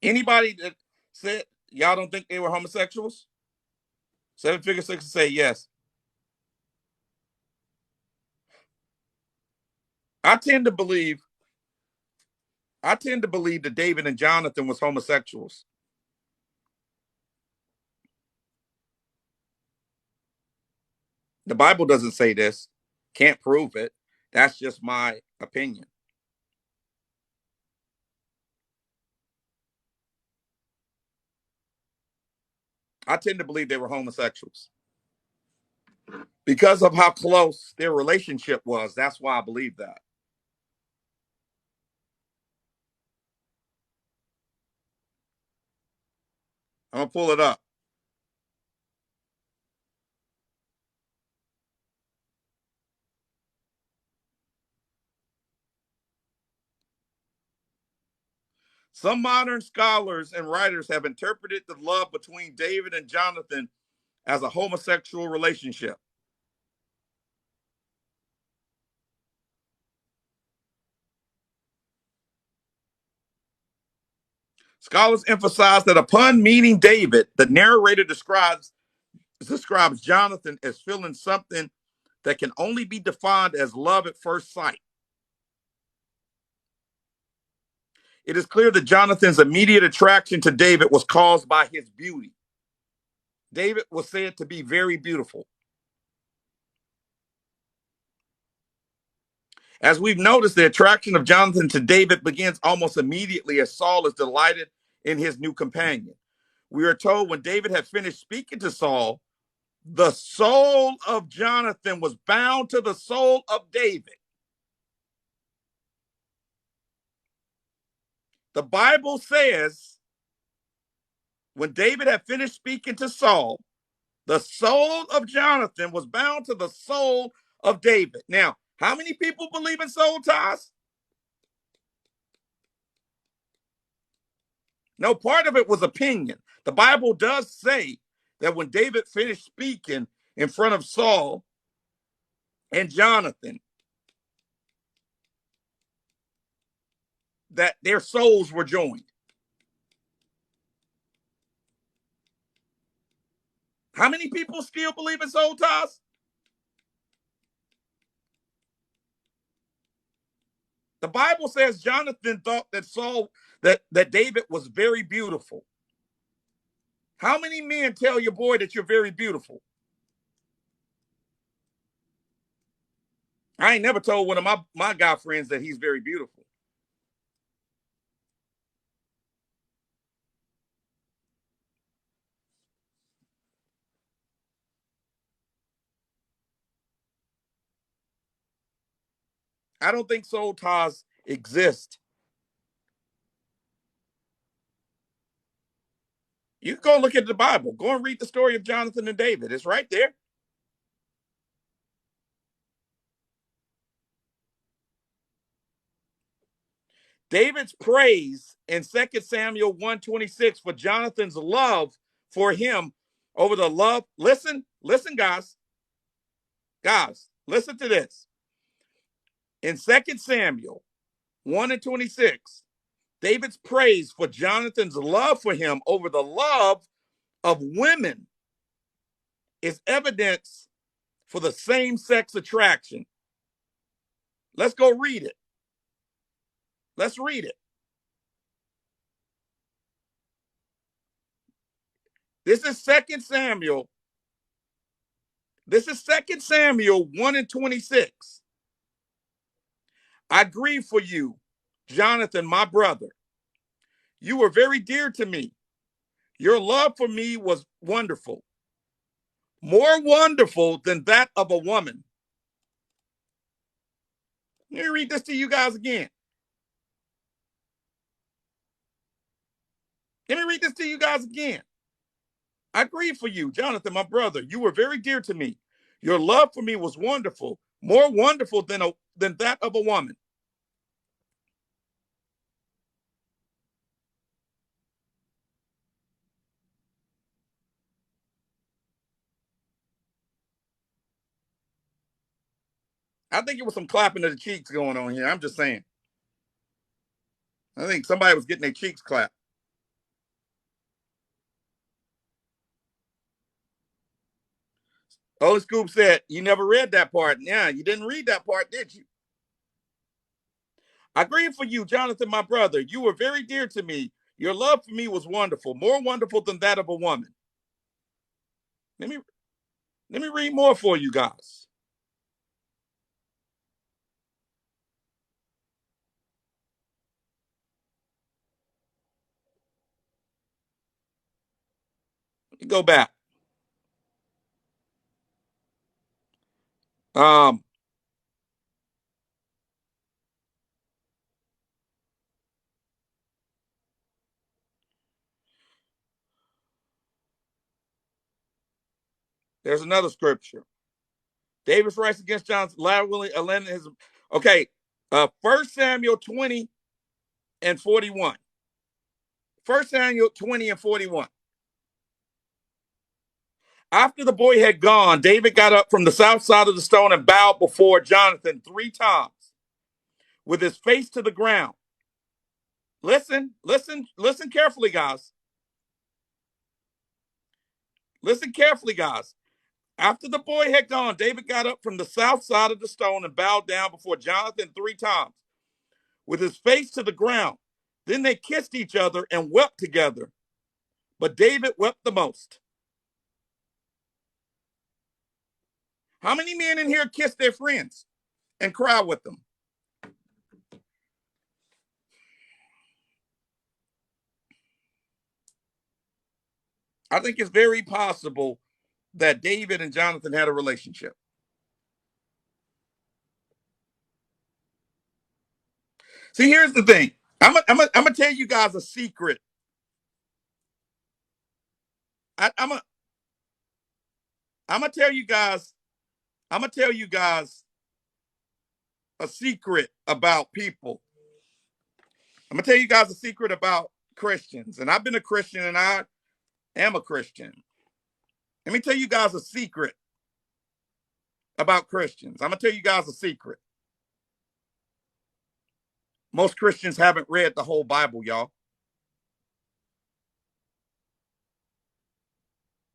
Anybody that said y'all don't think they were homosexuals? 7 Figure Six say yes. I tend to believe that David and Jonathan was homosexuals. The Bible doesn't say this. Can't prove it. That's just my opinion. I tend to believe they were homosexuals. Because of how close their relationship was, that's why I believe that. I'm going to pull it up. Some modern scholars and writers have interpreted the love between David and Jonathan as a homosexual relationship. Scholars emphasize that upon meeting David, the narrator describes Jonathan as feeling something that can only be defined as love at first sight. It is clear that Jonathan's immediate attraction to David was caused by his beauty. David was said to be very beautiful. As we've noticed, the attraction of Jonathan to David begins almost immediately as Saul is delighted in his new companion. we are told when David had finished speaking to Saul, the soul of Jonathan was bound to the soul of David. The Bible says when David had finished speaking to Saul, the soul of Jonathan was bound to the soul of David. Now, how many people believe in soul ties? No, part of it was opinion. The Bible does say that when David finished speaking in front of Saul and Jonathan, that their souls were joined. How many people still believe in soul ties? The Bible says Jonathan thought that David was very beautiful. How many men tell your boy that you're very beautiful? I ain't never told one of my guy friends that he's very beautiful. I don't think soul ties exist. You can go look at the Bible. Go and read the story of Jonathan and David. It's right there. David's praise in 2 Samuel 1:26 for Jonathan's love for him over the love. Listen, guys. Guys, listen to this. In 2 Samuel 1:26, David's praise for Jonathan's love for him over the love of women is evidence for the same-sex attraction. Let's go read it. Let's read it. This is 2 Samuel. This is 2 Samuel 1:26. I grieve for you, Jonathan, my brother. You were very dear to me. Your love for me was wonderful, more wonderful than that of a woman. Let me read this to you guys again. I grieve for you, Jonathan, my brother. You were very dear to me. Your love for me was wonderful, more wonderful than that of a woman. I think it was some clapping of the cheeks going on here. I'm just saying. I think somebody was getting their cheeks clapped. Holy Scoop said, you never read that part. Yeah, you didn't read that part, did you? I grieve for you, Jonathan, my brother. You were very dear to me. Your love for me was wonderful, more wonderful than that of a woman. Let me read more for you guys. Let me go back. There's another scripture. David's rights against John's laterally lending his. Okay, 1 Samuel 20 and 41. 1 Samuel 20 and 41. After the boy had gone, David got up from the south side of the stone and bowed before Jonathan 3 times with his face to the ground. Listen carefully, guys. Listen carefully, guys. After the boy had gone, David got up from the south side of the stone and bowed down before Jonathan 3 times with his face to the ground. Then they kissed each other and wept together. But David wept the most. How many men in here kiss their friends and cry with them? I think it's very possible that David and Jonathan had a relationship. See, here's the thing. I'm gonna tell you guys a secret. I'm gonna tell you guys. I'm gonna tell you guys a secret about people. I'm gonna tell you guys a secret about Christians, and I've been a Christian, and I am a Christian. Let me tell you guys a secret about Christians. I'm gonna tell you guys a secret. Most Christians haven't read the whole Bible, y'all.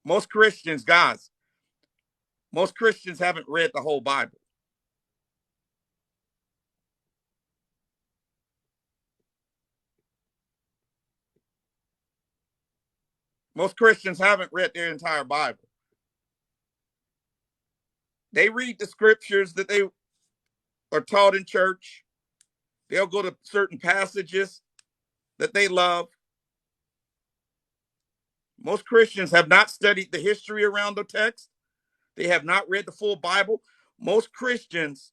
Most Christians, guys, most Christians haven't read the whole Bible. Most Christians haven't read their entire Bible. They read the scriptures that they are taught in church. They'll go to certain passages that they love. Most Christians have not studied the history around the text. They have not read the full Bible. Most Christians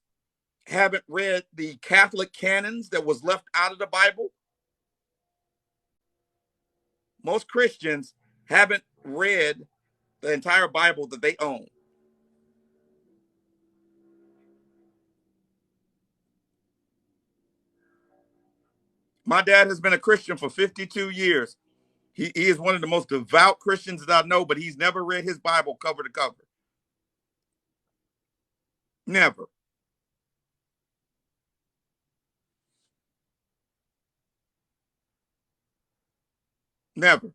haven't read the Catholic canons that was left out of the Bible. Most Christians haven't read the entire Bible that they own. My dad has been a Christian for 52 years. He is one of the most devout Christians that I know, but he's never read his Bible cover to cover. Never. Never.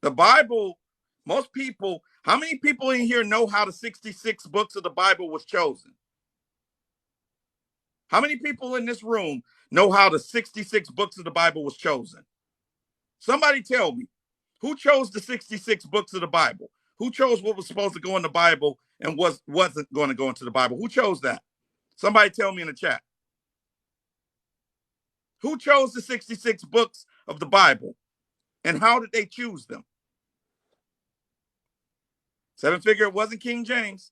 The Bible, most people, how many people in here know how the 66 books of the Bible was chosen? How many people in this room know how the 66 books of the Bible was chosen? Somebody tell me, who chose the 66 books of the Bible? Who chose what was supposed to go in the Bible and wasn't going to go into the Bible? Who chose that? Somebody tell me in the chat. Who chose the 66 books of the Bible and how did they choose them? Seven figure, it wasn't King James.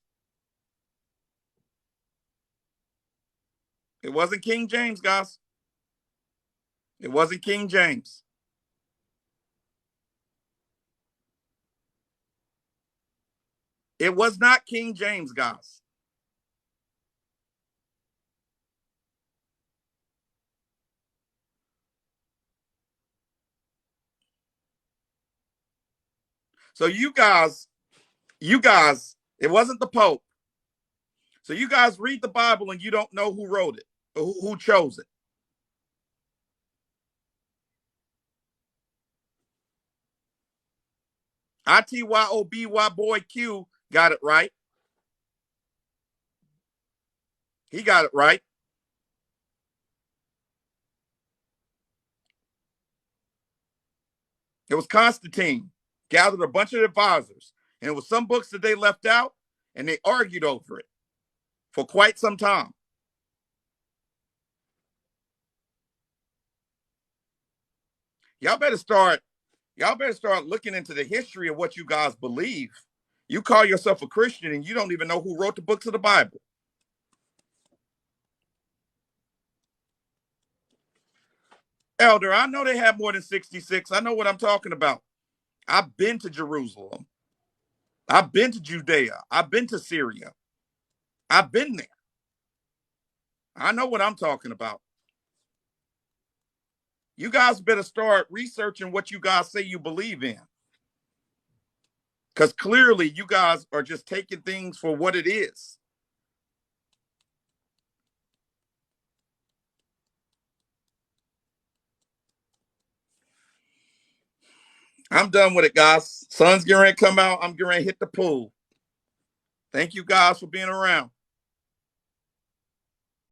It wasn't King James, guys. It wasn't King James. It was not King James, guys. So you guys, it wasn't the Pope. So you guys read the Bible and you don't know who wrote it or who chose it. ITYOBY boy Q got it right. He got it right. It was Constantine gathered a bunch of advisors, and it was some books that they left out, and they argued over it for quite some time. Y'all better start looking into the history of what you guys believe. You call yourself a Christian and you don't even know who wrote the books of the Bible. Elder, I know they have more than 66. I know what I'm talking about. I've been to Jerusalem. I've been to Judea. I've been to Syria. I've been there. I know what I'm talking about. You guys better start researching what you guys say you believe in. Because clearly you guys are just taking things for what it is. I'm done with it, guys. Sun's getting ready to come out. I'm getting ready to hit the pool. Thank you guys for being around.